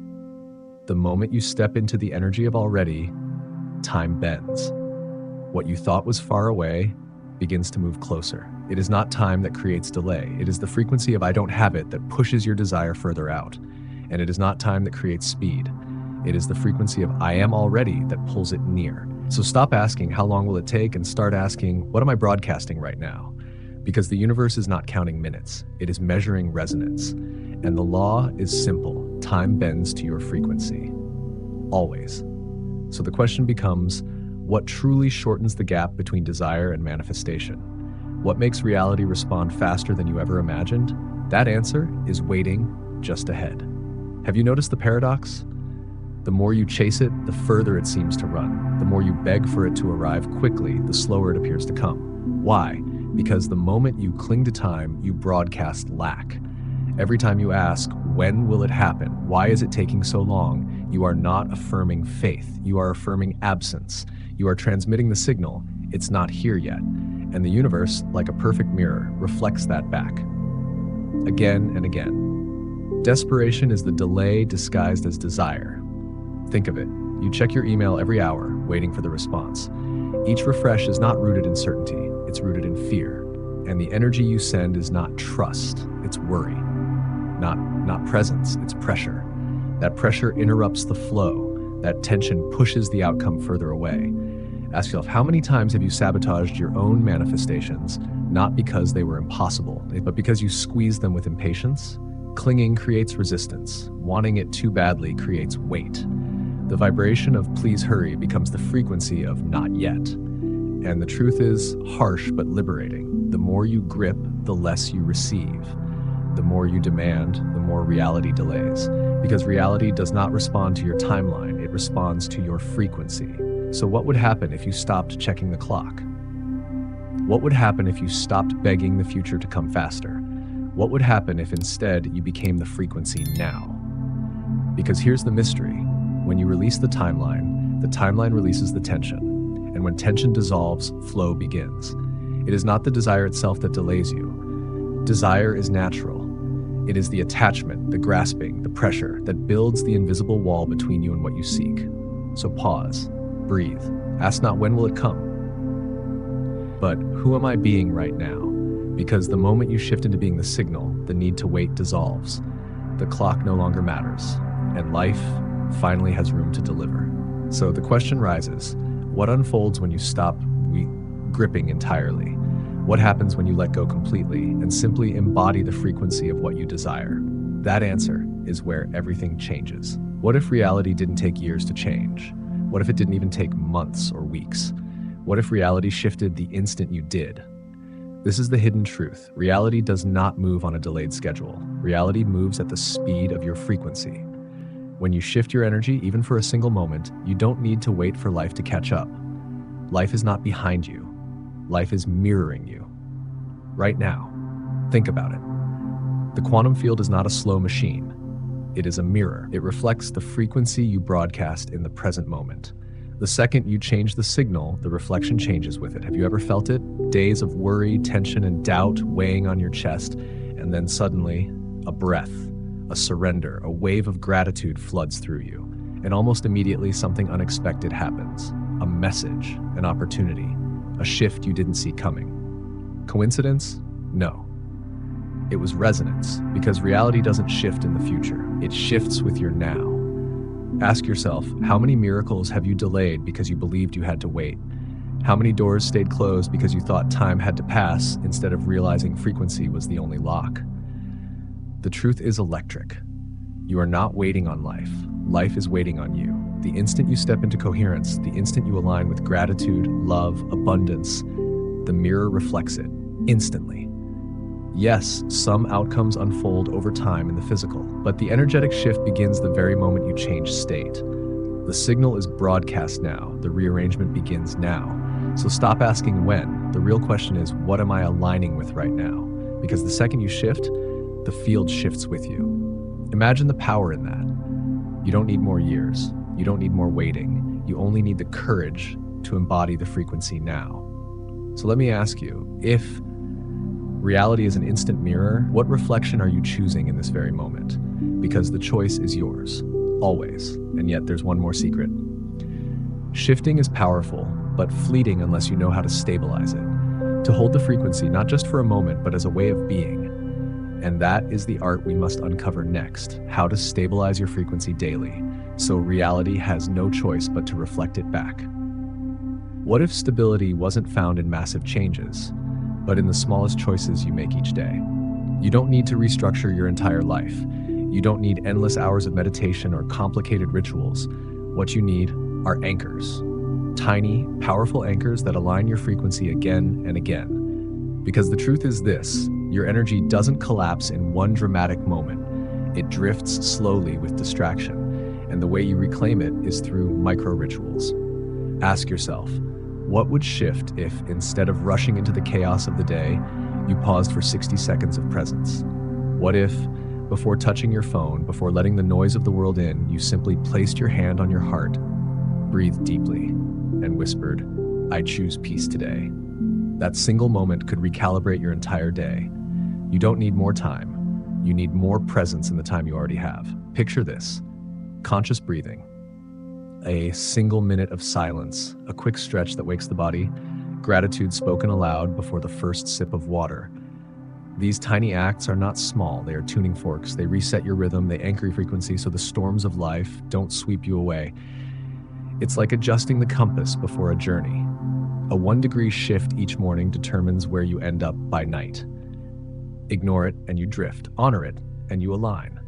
The moment you step into the energy of already, time bends. What you thought was far away begins to move closer. It is not time that creates delay. It is the frequency of I don't have it that pushes your desire further out. And it is not time that creates speed. It is the frequency of I am already that pulls it near. So stop asking how long will it take and start asking, what am I broadcasting right now? Because the universe is not counting minutes. It is measuring resonance. And the law is simple. Time bends to your frequency. Always. So the question becomes, what truly shortens the gap between desire and manifestation? What makes reality respond faster than you ever imagined? That answer is waiting just ahead. Have you noticed the paradox? The more you chase it, the further it seems to run. The more you beg for it to arrive quickly, the slower it appears to come. Why? Because the moment you cling to time, you broadcast lack. Every time you ask, when will it happen? Why is it taking so long? You are not affirming faith. You are affirming absence. You are transmitting the signal, it's not here yet. And the universe, like a perfect mirror, reflects that back. Again and again. Desperation is the delay disguised as desire. Think of it. You check your email every hour, waiting for the response. Each refresh is not rooted in certainty, it's rooted in fear. And the energy you send is not trust, it's worry. Not presence, it's pressure. That pressure interrupts the flow. That tension pushes the outcome further away. Ask yourself, how many times have you sabotaged your own manifestations, not because they were impossible, but because you squeezed them with impatience? Clinging creates resistance. Wanting it too badly creates weight. The vibration of please hurry becomes the frequency of not yet. And the truth is harsh but liberating. The more you grip, the less you receive. The more you demand, the more reality delays. Because reality does not respond to your timeline, it responds to your frequency. So what would happen if you stopped checking the clock? What would happen if you stopped begging the future to come faster? What would happen if instead you became the frequency now? Because here's the mystery. When you release the timeline releases the tension. And when tension dissolves, flow begins. It is not the desire itself that delays you. Desire is natural. It is the attachment, the grasping, the pressure that builds the invisible wall between you and what you seek. So pause, breathe, ask not when will it come, but who am I being right now? Because the moment you shift into being the signal, the need to wait dissolves. The clock no longer matters, and life finally has room to deliver. So the question rises, what unfolds when you stop gripping entirely? What happens when you let go completely and simply embody the frequency of what you desire? That answer is where everything changes. What if reality didn't take years to change? What if it didn't even take months or weeks? What if reality shifted the instant you did? This is the hidden truth. Reality does not move on a delayed schedule. Reality moves at the speed of your frequency. When you shift your energy, even for a single moment, you don't need to wait for life to catch up. Life is not behind you. Life is mirroring you. Right now. Think about it. The quantum field is not a slow machine. It is a mirror. It reflects the frequency you broadcast in the present moment. The second you change the signal, the reflection changes with it. Have you ever felt it? Days of worry, tension, and doubt weighing on your chest, and then suddenly, a breath, a surrender, a wave of gratitude floods through you, and almost immediately something unexpected happens. A message, an opportunity, a shift you didn't see coming. Coincidence? No. It was resonance, because reality doesn't shift in the future. It shifts with your now. Ask yourself, how many miracles have you delayed because you believed you had to wait? How many doors stayed closed because you thought time had to pass instead of realizing frequency was the only lock? The truth is electric. You are not waiting on life. Life is waiting on you. The instant you step into coherence, the instant you align with gratitude, love, abundance, the mirror reflects it instantly. Yes, some outcomes unfold over time in the physical, but the energetic shift begins the very moment you change state. The signal is broadcast now. The rearrangement begins now. So stop asking when. The real question is, what am I aligning with right now? Because the second you shift, the field shifts with you. Imagine the power in that. You don't need more years. You don't need more waiting. You only need the courage to embody the frequency now. So let me ask you, if reality is an instant mirror, what reflection are you choosing in this very moment? Because the choice is yours, always. And yet there's one more secret. Shifting is powerful, but fleeting unless you know how to stabilize it. To hold the frequency, not just for a moment, but as a way of being. And that is the art we must uncover next, how to stabilize your frequency daily, so reality has no choice but to reflect it back. What if stability wasn't found in massive changes, but in the smallest choices you make each day? You don't need to restructure your entire life. You don't need endless hours of meditation or complicated rituals. What you need are anchors. Tiny, powerful anchors that align your frequency again and again. Because the truth is this, your energy doesn't collapse in one dramatic moment. It drifts slowly with distraction, and the way you reclaim it is through micro rituals. Ask yourself, what would shift if, instead of rushing into the chaos of the day, you paused for 60 seconds of presence? What if, before touching your phone, before letting the noise of the world in, you simply placed your hand on your heart, breathed deeply, and whispered, "I choose peace today"? That single moment could recalibrate your entire day. You don't need more time. You need more presence in the time you already have. Picture this: conscious breathing. A single minute of silence, a quick stretch that wakes the body, gratitude spoken aloud before the first sip of water. These tiny acts are not small, they are tuning forks. They reset your rhythm, they anchor your frequency so the storms of life don't sweep you away. It's like adjusting the compass before a journey. A 1-degree shift each morning determines where you end up by night. Ignore it and you drift, honor it and you align.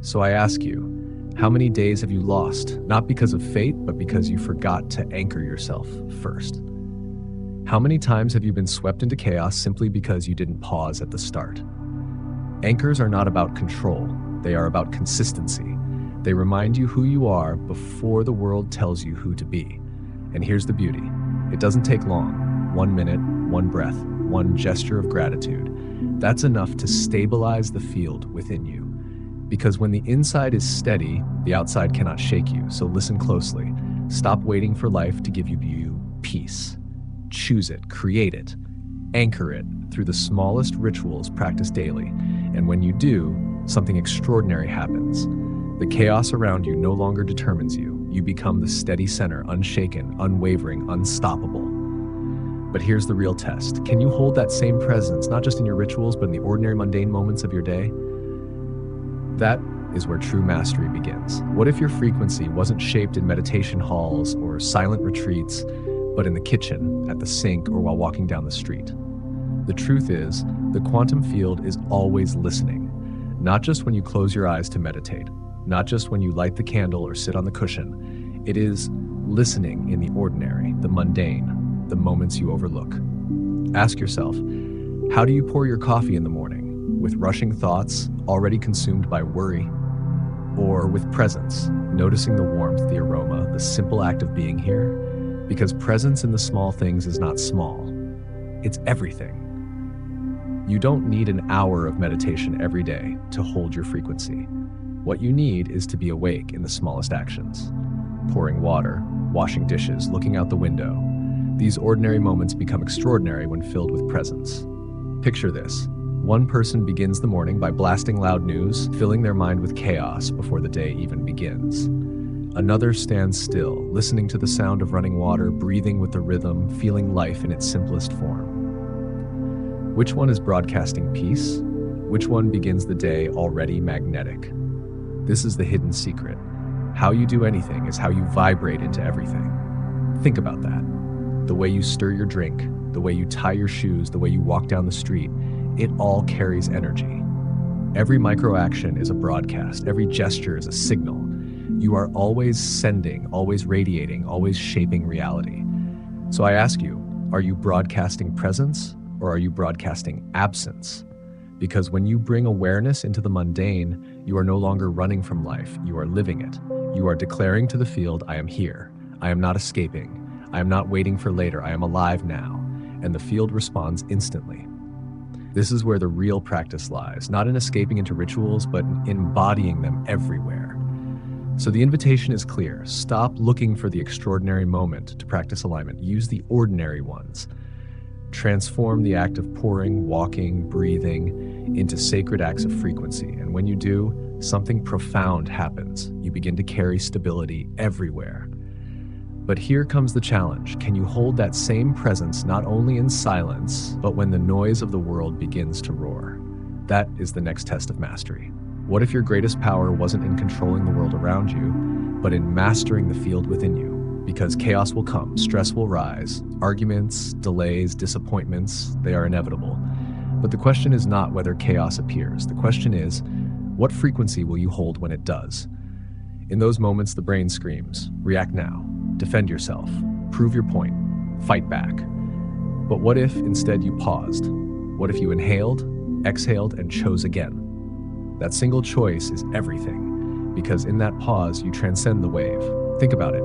So I ask you, how many days have you lost, not because of fate, but because you forgot to anchor yourself first? How many times have you been swept into chaos simply because you didn't pause at the start? Anchors are not about control, they are about consistency. They remind you who you are before the world tells you who to be. And here's the beauty. It doesn't take long. 1 minute, one breath, one gesture of gratitude, that's enough to stabilize the field within you. Because when the inside is steady, the outside cannot shake you. So listen closely. Stop waiting for life to give you peace. Choose it, create it, anchor it through the smallest rituals practiced daily. And when you do, something extraordinary happens. The chaos around you no longer determines you. You become the steady center, unshaken, unwavering, unstoppable. But here's the real test. Can you hold that same presence, not just in your rituals, but in the ordinary, mundane moments of your day? That is where true mastery begins. What if your frequency wasn't shaped in meditation halls or silent retreats, but in the kitchen, at the sink, or while walking down the street? The truth is, the quantum field is always listening, not just when you close your eyes to meditate, not just when you light the candle or sit on the cushion. It is listening in the ordinary, the mundane, the moments you overlook. Ask yourself, how do you pour your coffee in the morning? With rushing thoughts, already consumed by worry? Or with presence, noticing the warmth, the aroma, the simple act of being here? Because presence in the small things is not small, it's everything. You don't need an hour of meditation every day to hold your frequency. What you need is to be awake in the smallest actions. Pouring water, washing dishes, looking out the window. These ordinary moments become extraordinary when filled with presence. Picture this. One person begins the morning by blasting loud news, filling their mind with chaos before the day even begins. Another stands still, listening to the sound of running water, breathing with the rhythm, feeling life in its simplest form. Which one is broadcasting peace? Which one begins the day already magnetic? This is the hidden secret. How you do anything is how you vibrate into everything. Think about that. The way you stir your drink, the way you tie your shoes, the way you walk down the street, it all carries energy. Every micro action is a broadcast. Every gesture is a signal. You are always sending, always radiating, always shaping reality. So I ask you, are you broadcasting presence or are you broadcasting absence? Because when you bring awareness into the mundane, you are no longer running from life, you are living it. You are declaring to the field, I am here. I am not escaping. I am not waiting for later. I am alive now. And the field responds instantly. This is where the real practice lies, not in escaping into rituals, but in embodying them everywhere. So the invitation is clear. Stop looking for the extraordinary moment to practice alignment. Use the ordinary ones. Transform the act of pouring, walking, breathing into sacred acts of frequency. And when you do, something profound happens. You begin to carry stability everywhere. But here comes the challenge. Can you hold that same presence not only in silence, but when the noise of the world begins to roar? That is the next test of mastery. What if your greatest power wasn't in controlling the world around you, but in mastering the field within you? Because chaos will come, stress will rise, arguments, delays, disappointments, they are inevitable. But the question is not whether chaos appears. The question is, what frequency will you hold when it does? In those moments, the brain screams, react now, defend yourself, prove your point, fight back. But what if instead you paused? What if you inhaled, exhaled, and chose again? That single choice is everything, because in that pause, you transcend the wave. Think about it.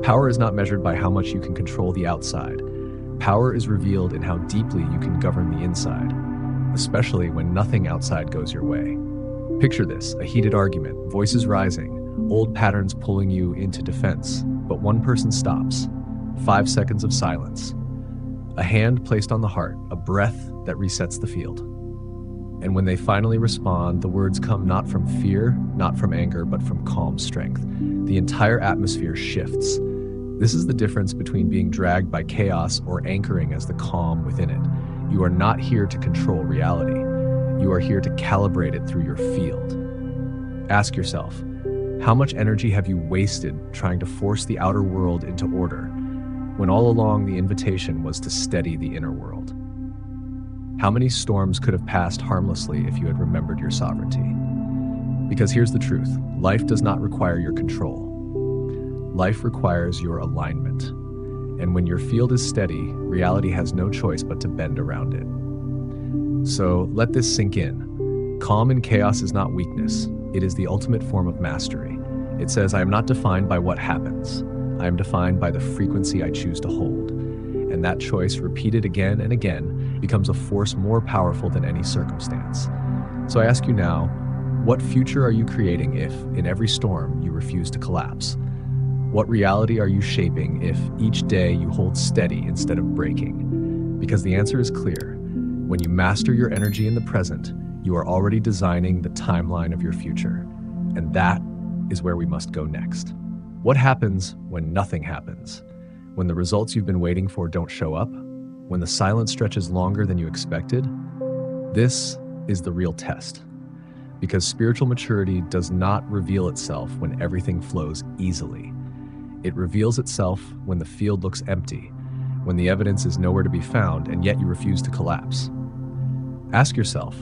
Power is not measured by how much you can control the outside. Power is revealed in how deeply you can govern the inside, especially when nothing outside goes your way. Picture this, a heated argument, voices rising, old patterns pulling you into defense, but one person stops. 5 seconds of silence. A hand placed on the heart, a breath that resets the field. And when they finally respond, the words come not from fear, not from anger, but from calm strength. The entire atmosphere shifts. This is the difference between being dragged by chaos or anchoring as the calm within it. You are not here to control reality. You are here to calibrate it through your field. Ask yourself, how much energy have you wasted trying to force the outer world into order, when all along the invitation was to steady the inner world? How many storms could have passed harmlessly if you had remembered your sovereignty? Because here's the truth, life does not require your control. Life requires your alignment. And when your field is steady, reality has no choice but to bend around it. So let this sink in. Calm in chaos is not weakness. It is the ultimate form of mastery. It says, I am not defined by what happens. I am defined by the frequency I choose to hold. And that choice, repeated again and again, becomes a force more powerful than any circumstance. So I ask you now, what future are you creating if, in every storm, you refuse to collapse? What reality are you shaping if each day you hold steady instead of breaking? Because the answer is clear. When you master your energy in the present, you are already designing the timeline of your future. And that is where we must go next. What happens when nothing happens? When the results you've been waiting for don't show up? When the silence stretches longer than you expected? This is the real test. Because spiritual maturity does not reveal itself when everything flows easily. It reveals itself when the field looks empty, when the evidence is nowhere to be found, and yet you refuse to collapse. Ask yourself,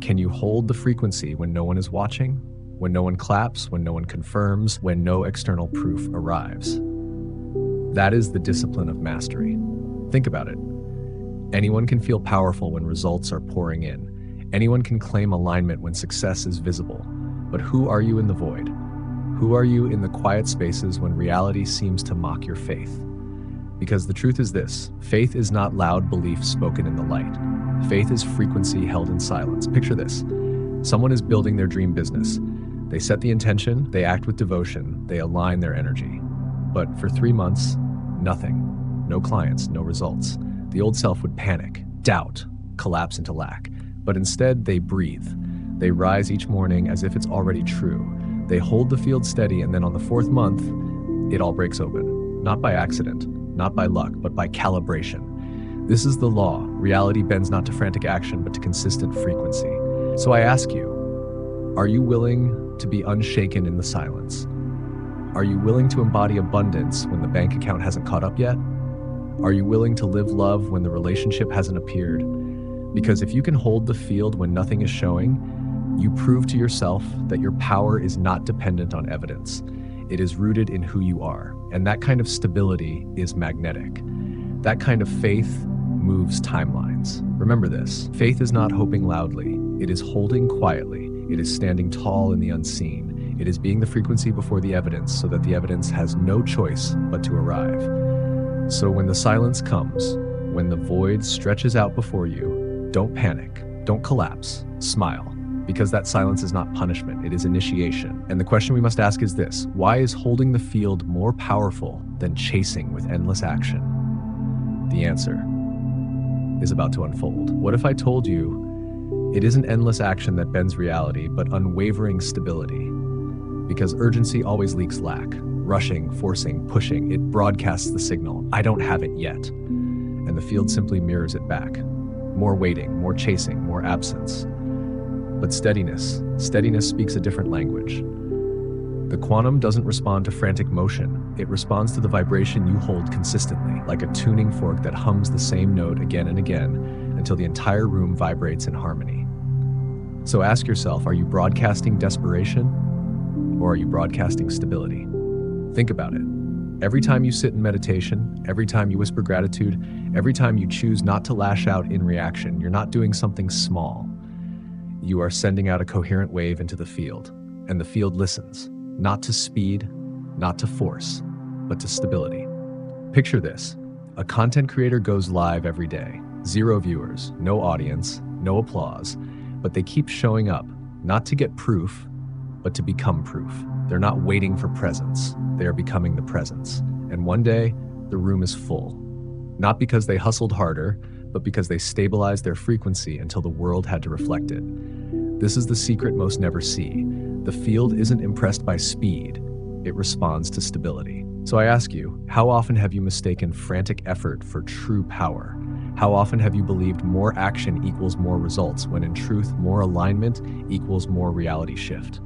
can you hold the frequency when no one is watching? When no one claps, when no one confirms, when no external proof arrives? That is the discipline of mastery. Think about it. Anyone can feel powerful when results are pouring in. Anyone can claim alignment when success is visible. But who are you in the void? Who are you in the quiet spaces when reality seems to mock your faith? Because the truth is this: faith is not loud belief spoken in the light. Faith is frequency held in silence. Picture this. Someone is building their dream business. They set the intention, they act with devotion, they align their energy. But for 3 months, nothing. No clients, no results. The old self would panic, doubt, collapse into lack. But instead, they breathe. They rise each morning as if it's already true. They hold the field steady, and then on the 4th month, it all breaks open. Not by accident, not by luck, but by calibration. This is the law. Reality bends not to frantic action, but to consistent frequency. So I ask you, are you willing to be unshaken in the silence? Are you willing to embody abundance when the bank account hasn't caught up yet? Are you willing to live love when the relationship hasn't appeared? Because if you can hold the field when nothing is showing, you prove to yourself that your power is not dependent on evidence. It is rooted in who you are. And that kind of stability is magnetic. That kind of faith moves timelines. Remember this: faith is not hoping loudly. It is holding quietly. It is standing tall in the unseen. It is being the frequency before the evidence so that the evidence has no choice but to arrive. So when the silence comes, when the void stretches out before you, don't panic, don't collapse, smile. Because that silence is not punishment, it is initiation. And the question we must ask is this: why is holding the field more powerful than chasing with endless action? The answer is about to unfold. What if I told you it isn't endless action that bends reality, but unwavering stability? Because urgency always leaks lack. Rushing, forcing, pushing, it broadcasts the signal, I don't have it yet. And the field simply mirrors it back. More waiting, more chasing, more absence. But steadiness speaks a different language. The quantum doesn't respond to frantic motion. It responds to the vibration you hold consistently, like a tuning fork that hums the same note again and again until the entire room vibrates in harmony. So ask yourself, are you broadcasting desperation or are you broadcasting stability? Think about it. Every time you sit in meditation, every time you whisper gratitude, every time you choose not to lash out in reaction, you're not doing something small. You are sending out a coherent wave into the field, and the field listens, not to speed, not to force, but to stability. Picture this: a content creator goes live every day, 0 viewers, no audience, no applause, but they keep showing up, not to get proof, but to become proof. They're not waiting for presence, they are becoming the presence. And one day, the room is full. Not because they hustled harder, but because they stabilized their frequency until the world had to reflect it. This is the secret most never see. The field isn't impressed by speed, it responds to stability. So I ask you, how often have you mistaken frantic effort for true power? How often have you believed more action equals more results, when in truth, more alignment equals more reality shift?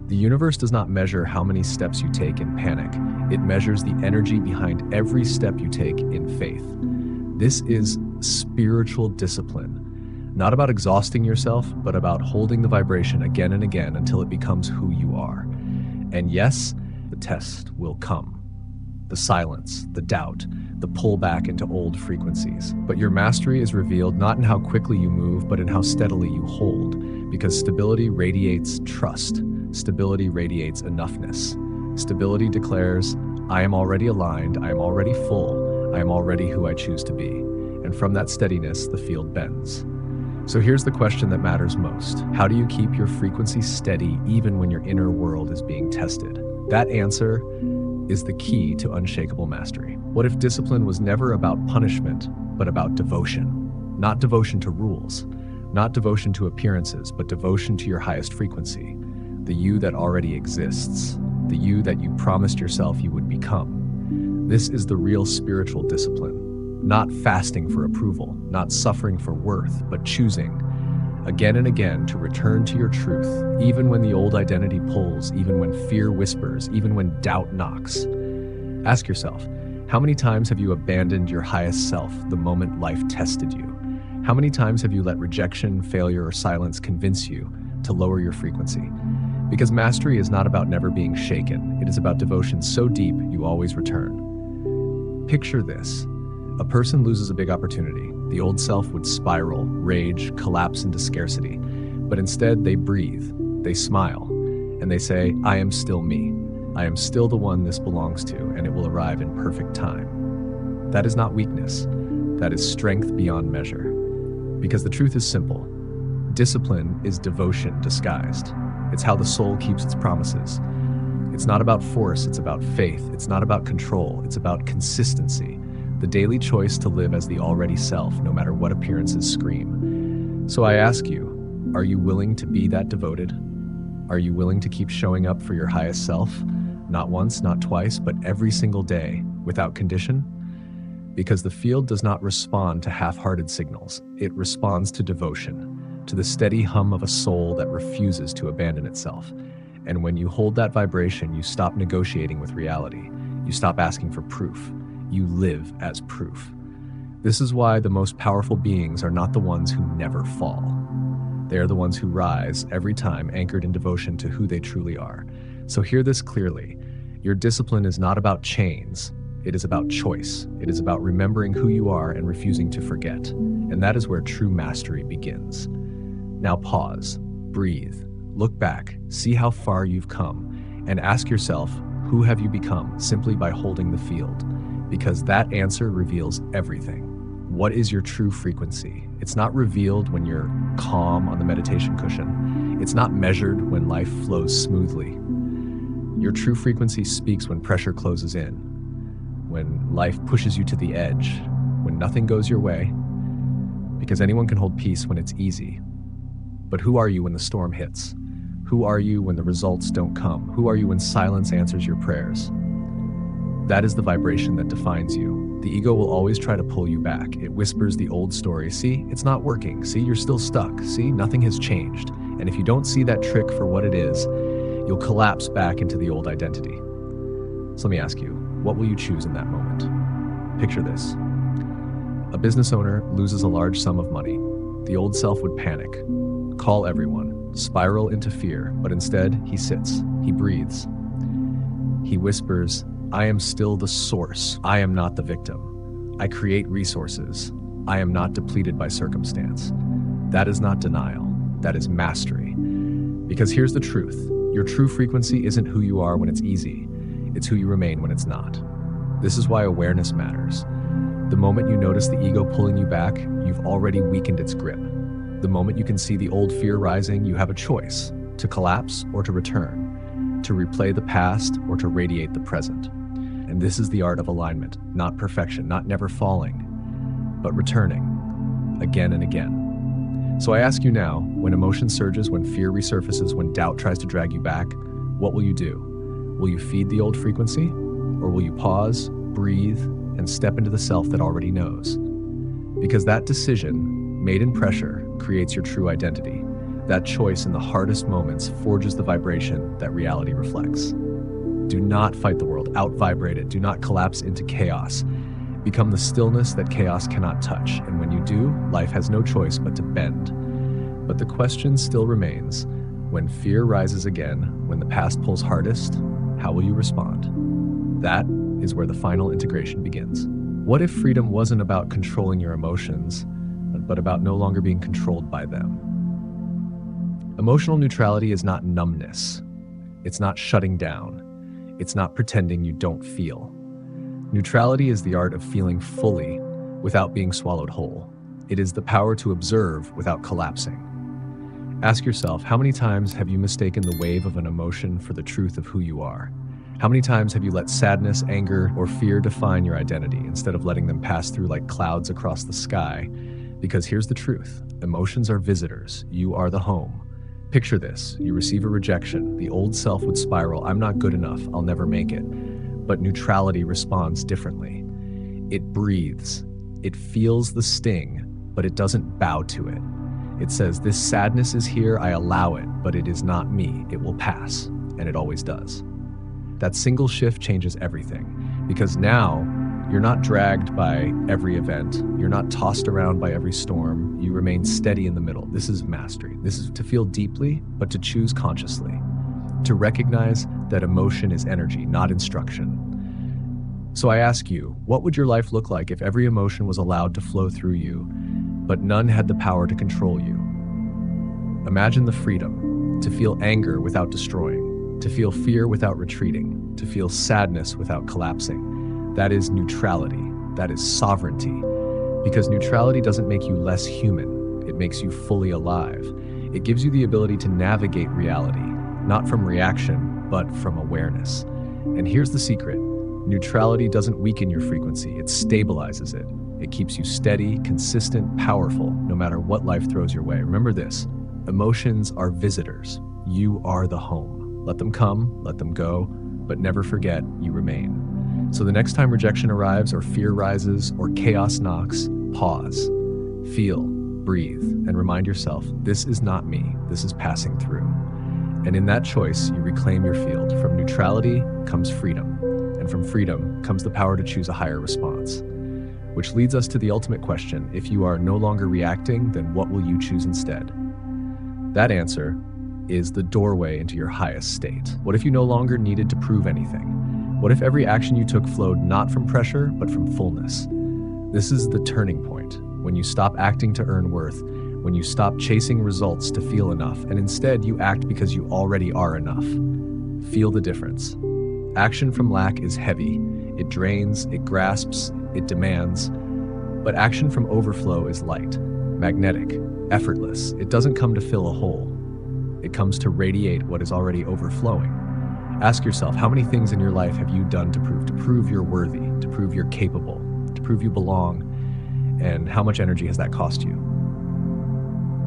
The universe does not measure how many steps you take in panic. It measures the energy behind every step you take in faith. This is spiritual discipline. Not about exhausting yourself, but about holding the vibration again and again until it becomes who you are. And yes, the test will come. The silence, the doubt, the pullback into old frequencies. But your mastery is revealed not in how quickly you move, but in how steadily you hold. Because stability radiates trust. Stability radiates enoughness. Stability declares, I am already aligned, I am already full, I am already who I choose to be. And from that steadiness, the field bends. So here's the question that matters most. How do you keep your frequency steady even when your inner world is being tested? That answer is the key to unshakable mastery. What if discipline was never about punishment, but about devotion? Not devotion to rules, not devotion to appearances, but devotion to your highest frequency, the you that already exists, the you that you promised yourself you would become. This is the real spiritual discipline, not fasting for approval, not suffering for worth, but choosing again and again to return to your truth, even when the old identity pulls, even when fear whispers, even when doubt knocks. Ask yourself, how many times have you abandoned your highest self the moment life tested you? How many times have you let rejection, failure, or silence convince you to lower your frequency? Because mastery is not about never being shaken. It is about devotion so deep you always return. Picture this. A person loses a big opportunity. The old self would spiral, rage, collapse into scarcity. But instead, they breathe, they smile, and they say, I am still me. I am still the one this belongs to, and it will arrive in perfect time. That is not weakness. That is strength beyond measure. Because the truth is simple. Discipline is devotion disguised. It's how the soul keeps its promises. It's not about force, it's about faith. It's not about control, it's about consistency. The daily choice to live as the already self, no matter what appearances scream. So I ask you, are you willing to be that devoted? Are you willing to keep showing up for your highest self? Not once, not twice, but every single day, without condition? Because the field does not respond to half-hearted signals. It responds to devotion, to the steady hum of a soul that refuses to abandon itself. And when you hold that vibration, you stop negotiating with reality. You stop asking for proof. You live as proof. This is why the most powerful beings are not the ones who never fall. They are the ones who rise every time, anchored in devotion to who they truly are. So hear this clearly. Your discipline is not about chains. It is about choice. It is about remembering who you are and refusing to forget. And that is where true mastery begins. Now pause, breathe, look back, see how far you've come, and ask yourself, who have you become simply by holding the field? Because that answer reveals everything. What is your true frequency? It's not revealed when you're calm on the meditation cushion. It's not measured when life flows smoothly. Your true frequency speaks when pressure closes in, when life pushes you to the edge, when nothing goes your way, because anyone can hold peace when it's easy. But who are you when the storm hits? Who are you when the results don't come? Who are you when silence answers your prayers? That is the vibration that defines you. The ego will always try to pull you back. It whispers the old story. See, it's not working. See, you're still stuck. See, nothing has changed. And if you don't see that trick for what it is, you'll collapse back into the old identity. So let me ask you, what will you choose in that moment? Picture this. A business owner loses a large sum of money. The old self would panic, call everyone, spiral into fear, but instead he sits, he breathes. He whispers, I am still the source. I am not the victim. I create resources. I am not depleted by circumstance. That is not denial. That is mastery. Because here's the truth. Your true frequency isn't who you are when it's easy. It's who you remain when it's not. This is why awareness matters. The moment you notice the ego pulling you back, you've already weakened its grip. The moment you can see the old fear rising, you have a choice: to collapse or to return, to replay the past or to radiate the present. And this is the art of alignment, not perfection, not never falling, but returning again and again. So I ask you now, when emotion surges, when fear resurfaces, when doubt tries to drag you back, what will you do? Will you feed the old frequency? Or will you pause, breathe, and step into the self that already knows? Because that decision, made in pressure, creates your true identity. That choice in the hardest moments forges the vibration that reality reflects. Do not fight the world, out-vibrate it. Do not collapse into chaos. Become the stillness that chaos cannot touch. And when you do, life has no choice but to bend. But the question still remains, when fear rises again, when the past pulls hardest, how will you respond? That is where the final integration begins. What if freedom wasn't about controlling your emotions, but about no longer being controlled by them? Emotional neutrality is not numbness. It's not shutting down. It's not pretending you don't feel. Neutrality is the art of feeling fully without being swallowed whole. It is the power to observe without collapsing. Ask yourself, how many times have you mistaken the wave of an emotion for the truth of who you are? How many times have you let sadness, anger, or fear define your identity instead of letting them pass through like clouds across the sky? Because here's the truth. Emotions are visitors. You are the home. Picture this. You receive a rejection. The old self would spiral. I'm not good enough. I'll never make it. But neutrality responds differently. It breathes. It feels the sting, but it doesn't bow to it. It says, this sadness is here. I allow it, but it is not me. It will pass. And it always does. That single shift changes everything, because now you're not dragged by every event. You're not tossed around by every storm. You remain steady in the middle. This is mastery. This is to feel deeply, but to choose consciously. To recognize that emotion is energy, not instruction. So I ask you, what would your life look like if every emotion was allowed to flow through you, but none had the power to control you? Imagine the freedom to feel anger without destroying, to feel fear without retreating, to feel sadness without collapsing. That is neutrality. That is sovereignty. Because neutrality doesn't make you less human. It makes you fully alive. It gives you the ability to navigate reality, not from reaction, but from awareness. And here's the secret. Neutrality doesn't weaken your frequency. It stabilizes it. It keeps you steady, consistent, powerful, no matter what life throws your way. Remember this. Emotions are visitors. You are the home. Let them come, let them go, but never forget you remain. So the next time rejection arrives or fear rises or chaos knocks, pause, feel, breathe, and remind yourself, this is not me, this is passing through. And in that choice, you reclaim your field. From neutrality comes freedom, and from freedom comes the power to choose a higher response. Which leads us to the ultimate question, if you are no longer reacting, then what will you choose instead? That answer is the doorway into your highest state. What if you no longer needed to prove anything? What if every action you took flowed not from pressure, but from fullness? This is the turning point, when you stop acting to earn worth, when you stop chasing results to feel enough, and instead you act because you already are enough. Feel the difference. Action from lack is heavy. It drains, it grasps, it demands. But action from overflow is light, magnetic, effortless. It doesn't come to fill a hole. It comes to radiate what is already overflowing. Ask yourself, how many things in your life have you done to prove you're worthy, to prove you're capable, to prove you belong, and how much energy has that cost you?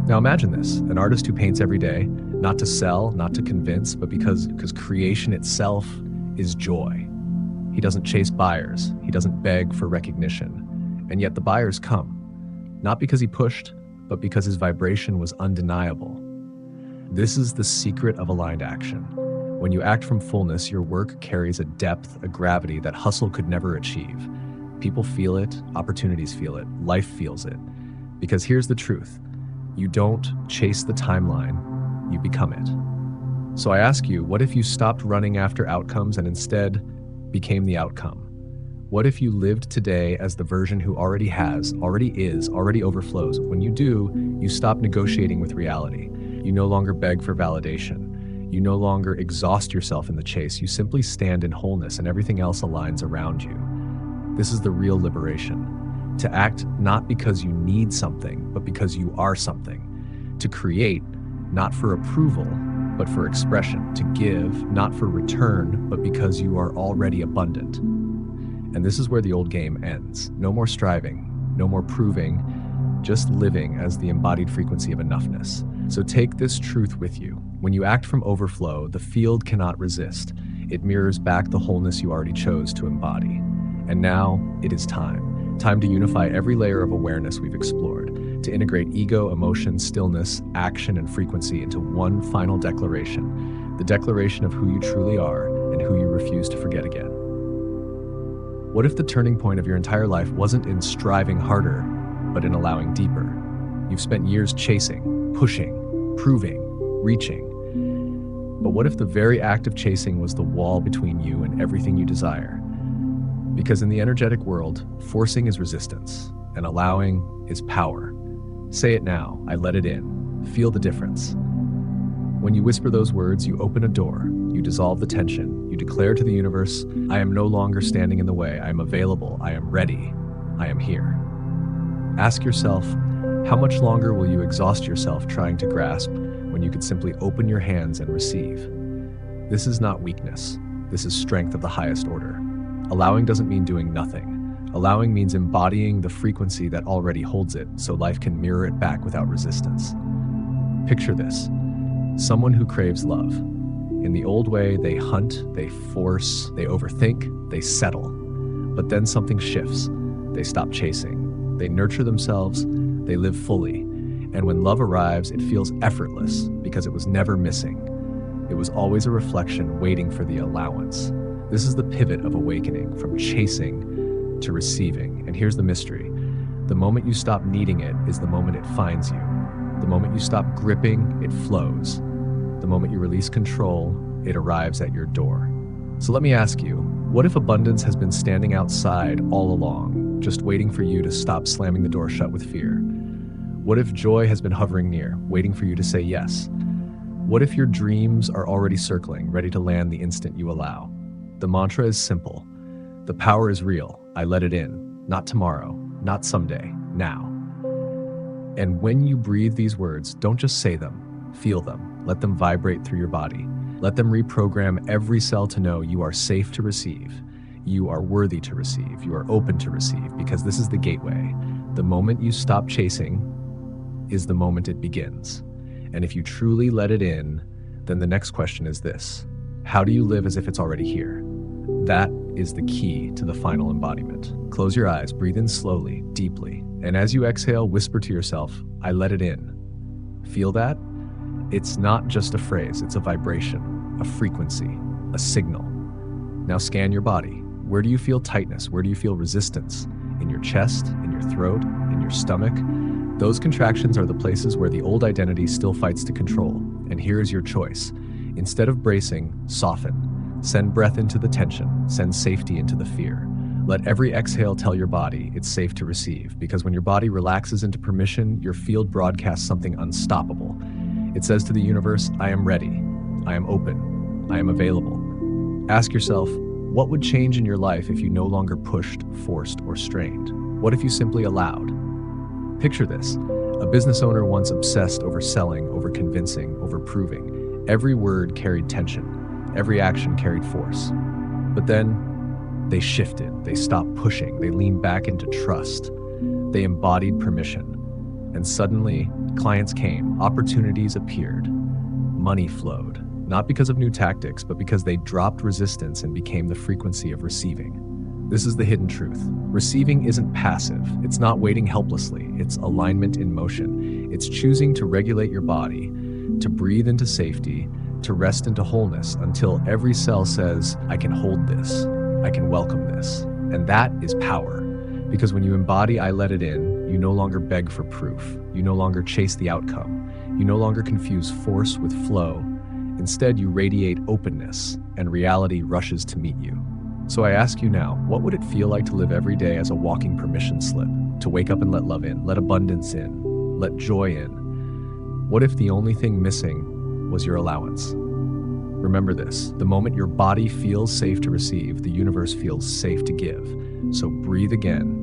Now imagine this, an artist who paints every day, not to sell, not to convince, but because creation itself is joy. He doesn't chase buyers, he doesn't beg for recognition, and yet the buyers come, not because he pushed, but because his vibration was undeniable. This is the secret of aligned action. When you act from fullness, your work carries a depth, a gravity that hustle could never achieve. People feel it, opportunities feel it, life feels it. Because here's the truth. You don't chase the timeline, you become it. So I ask you, what if you stopped running after outcomes and instead became the outcome? What if you lived today as the version who already has, already is, already overflows? When you do, you stop negotiating with reality. You no longer beg for validation. You no longer exhaust yourself in the chase. You simply stand in wholeness and everything else aligns around you. This is the real liberation. To act not because you need something, but because you are something. To create, not for approval, but for expression. To give, not for return, but because you are already abundant. And this is where the old game ends. No more striving, no more proving, just living as the embodied frequency of enoughness. So take this truth with you. When you act from overflow, the field cannot resist. It mirrors back the wholeness you already chose to embody. And now it is time. Time to unify every layer of awareness we've explored, to integrate ego, emotion, stillness, action, and frequency into one final declaration, the declaration of who you truly are and who you refuse to forget again. What if the turning point of your entire life wasn't in striving harder, but in allowing deeper? You've spent years chasing, pushing, proving, reaching. But what if the very act of chasing was the wall between you and everything you desire? Because in the energetic world, forcing is resistance, and allowing is power. Say it now, I let it in. Feel the difference. When you whisper those words, you open a door, you dissolve the tension, you You declare to the universe, I am no longer standing in the way. I am available. I am ready. I am here. Ask yourself, how much longer will you exhaust yourself trying to grasp when you could simply open your hands and receive? This is not weakness. This is strength of the highest order. Allowing doesn't mean doing nothing. Allowing means embodying the frequency that already holds it so life can mirror it back without resistance. Picture this. Someone who craves love. In the old way, they hunt, they force, they overthink, they settle. But then something shifts. They stop chasing. They nurture themselves. They live fully. And when love arrives, it feels effortless because it was never missing. It was always a reflection waiting for the allowance. This is the pivot of awakening from chasing to receiving. And here's the mystery. The moment you stop needing it is the moment it finds you. The moment you stop gripping, it flows. The moment you release control, it arrives at your door. So let me ask you, what if abundance has been standing outside all along, just waiting for you to stop slamming the door shut with fear? What if joy has been hovering near, waiting for you to say yes? What if your dreams are already circling, ready to land the instant you allow? The mantra is simple. The power is real. I let it in. Not tomorrow, not someday, now. And when you breathe these words, don't just say them, feel them. Let them vibrate through your body. Let them reprogram every cell to know you are safe to receive. You are worthy to receive. You are open to receive, because this is the gateway. The moment you stop chasing is the moment it begins. And if you truly let it in, then the next question is this: how do you live as if it's already here? That is the key to the final embodiment. Close your eyes, breathe in slowly, deeply, and as you exhale, whisper to yourself, I let it in. Feel that? It's not just a phrase, it's a vibration, a frequency, a signal. Now scan your body. Where do you feel tightness? Where do you feel resistance? In your chest, in your throat, in your stomach? Those contractions are the places where the old identity still fights to control. And here is your choice. Instead of bracing, soften. Send breath into the tension. Send safety into the fear. Let every exhale tell your body it's safe to receive, because when your body relaxes into permission, your field broadcasts something unstoppable. It says to the universe, I am ready. I am open. I am available. Ask yourself, what would change in your life if you no longer pushed, forced, or strained? What if you simply allowed? Picture this. A business owner once obsessed over selling, over convincing, over proving. Every word carried tension. Every action carried force. But then they shifted. They stopped pushing. They leaned back into trust. They embodied permission. And suddenly, clients came. Opportunities appeared. Money flowed. Not because of new tactics, but because they dropped resistance and became the frequency of receiving. This is the hidden truth. Receiving isn't passive. It's not waiting helplessly. It's alignment in motion. It's choosing to regulate your body, to breathe into safety, to rest into wholeness until every cell says, I can hold this. I can welcome this. And that is power. Because when you embody I let it in, you no longer beg for proof. You no longer chase the outcome. You no longer confuse force with flow. Instead, you radiate openness, and reality rushes to meet you. So I ask you now, what would it feel like to live every day as a walking permission slip? To wake up and let love in, let abundance in, let joy in? What if the only thing missing was your allowance? Remember this, the moment your body feels safe to receive, the universe feels safe to give. So breathe again.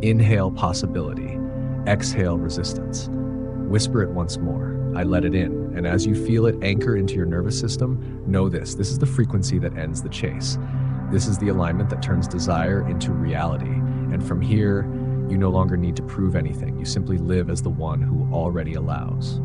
Inhale possibility. Exhale resistance. Whisper it once more. I let it in. And as you feel it anchor into your nervous system, know this. This is the frequency that ends the chase. This is the alignment that turns desire into reality. And from here, you no longer need to prove anything. You simply live as the one who already allows.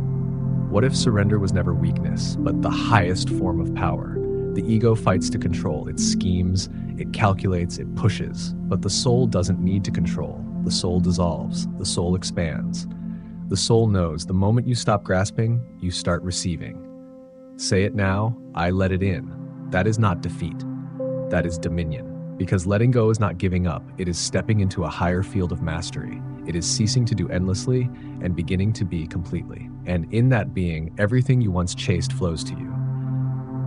What if surrender was never weakness, but the highest form of power? The ego fights to control. It schemes, it calculates, it pushes. But the soul doesn't need to control. The soul dissolves. The soul expands. The soul knows the moment you stop grasping, you start receiving. Say it now, I let it in. That is not defeat. That is dominion. Because letting go is not giving up. It is stepping into a higher field of mastery. It is ceasing to do endlessly and beginning to be completely. And in that being, everything you once chased flows to you.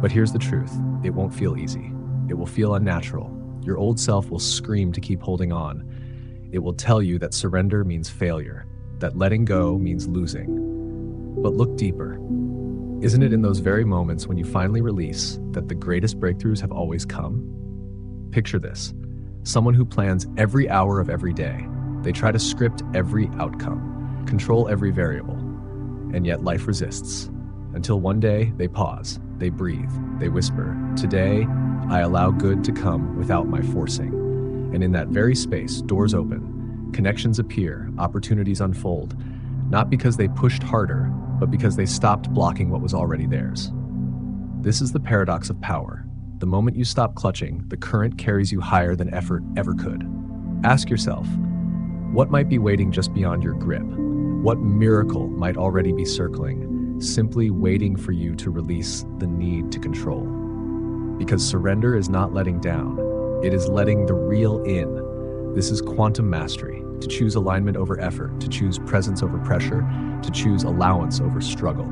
But here's the truth. It won't feel easy. It will feel unnatural. Your old self will scream to keep holding on. It will tell you that surrender means failure, that letting go means losing. But look deeper. Isn't it in those very moments when you finally release that the greatest breakthroughs have always come? Picture this. Someone who plans every hour of every day. They try to script every outcome, control every variable, and yet life resists. Until one day, they pause, they breathe, they whisper, "Today, I allow good to come without my forcing." And in that very space, doors open, connections appear, opportunities unfold, not because they pushed harder, but because they stopped blocking what was already theirs. This is the paradox of power. The moment you stop clutching, the current carries you higher than effort ever could. Ask yourself, what might be waiting just beyond your grip? What miracle might already be circling, simply waiting for you to release the need to control? Because surrender is not letting down, it is letting the real in. This is quantum mastery, to choose alignment over effort, to choose presence over pressure, to choose allowance over struggle.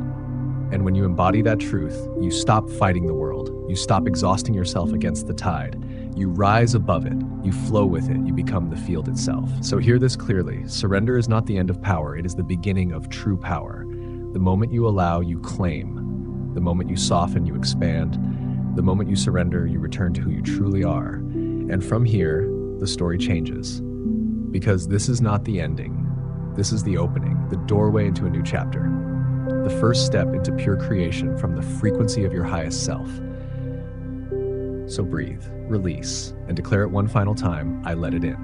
And when you embody that truth, you stop fighting the world. You stop exhausting yourself against the tide. You rise above it. You flow with it. You become the field itself. So hear this clearly. Surrender is not the end of power. It is the beginning of true power. The moment you allow, you claim. The moment you soften, you expand. The moment you surrender, you return to who you truly are. And from here, the story changes. Because this is not the ending. This is the opening, the doorway into a new chapter. The first step into pure creation from the frequency of your highest self. So breathe, release, and declare it one final time, I let it in.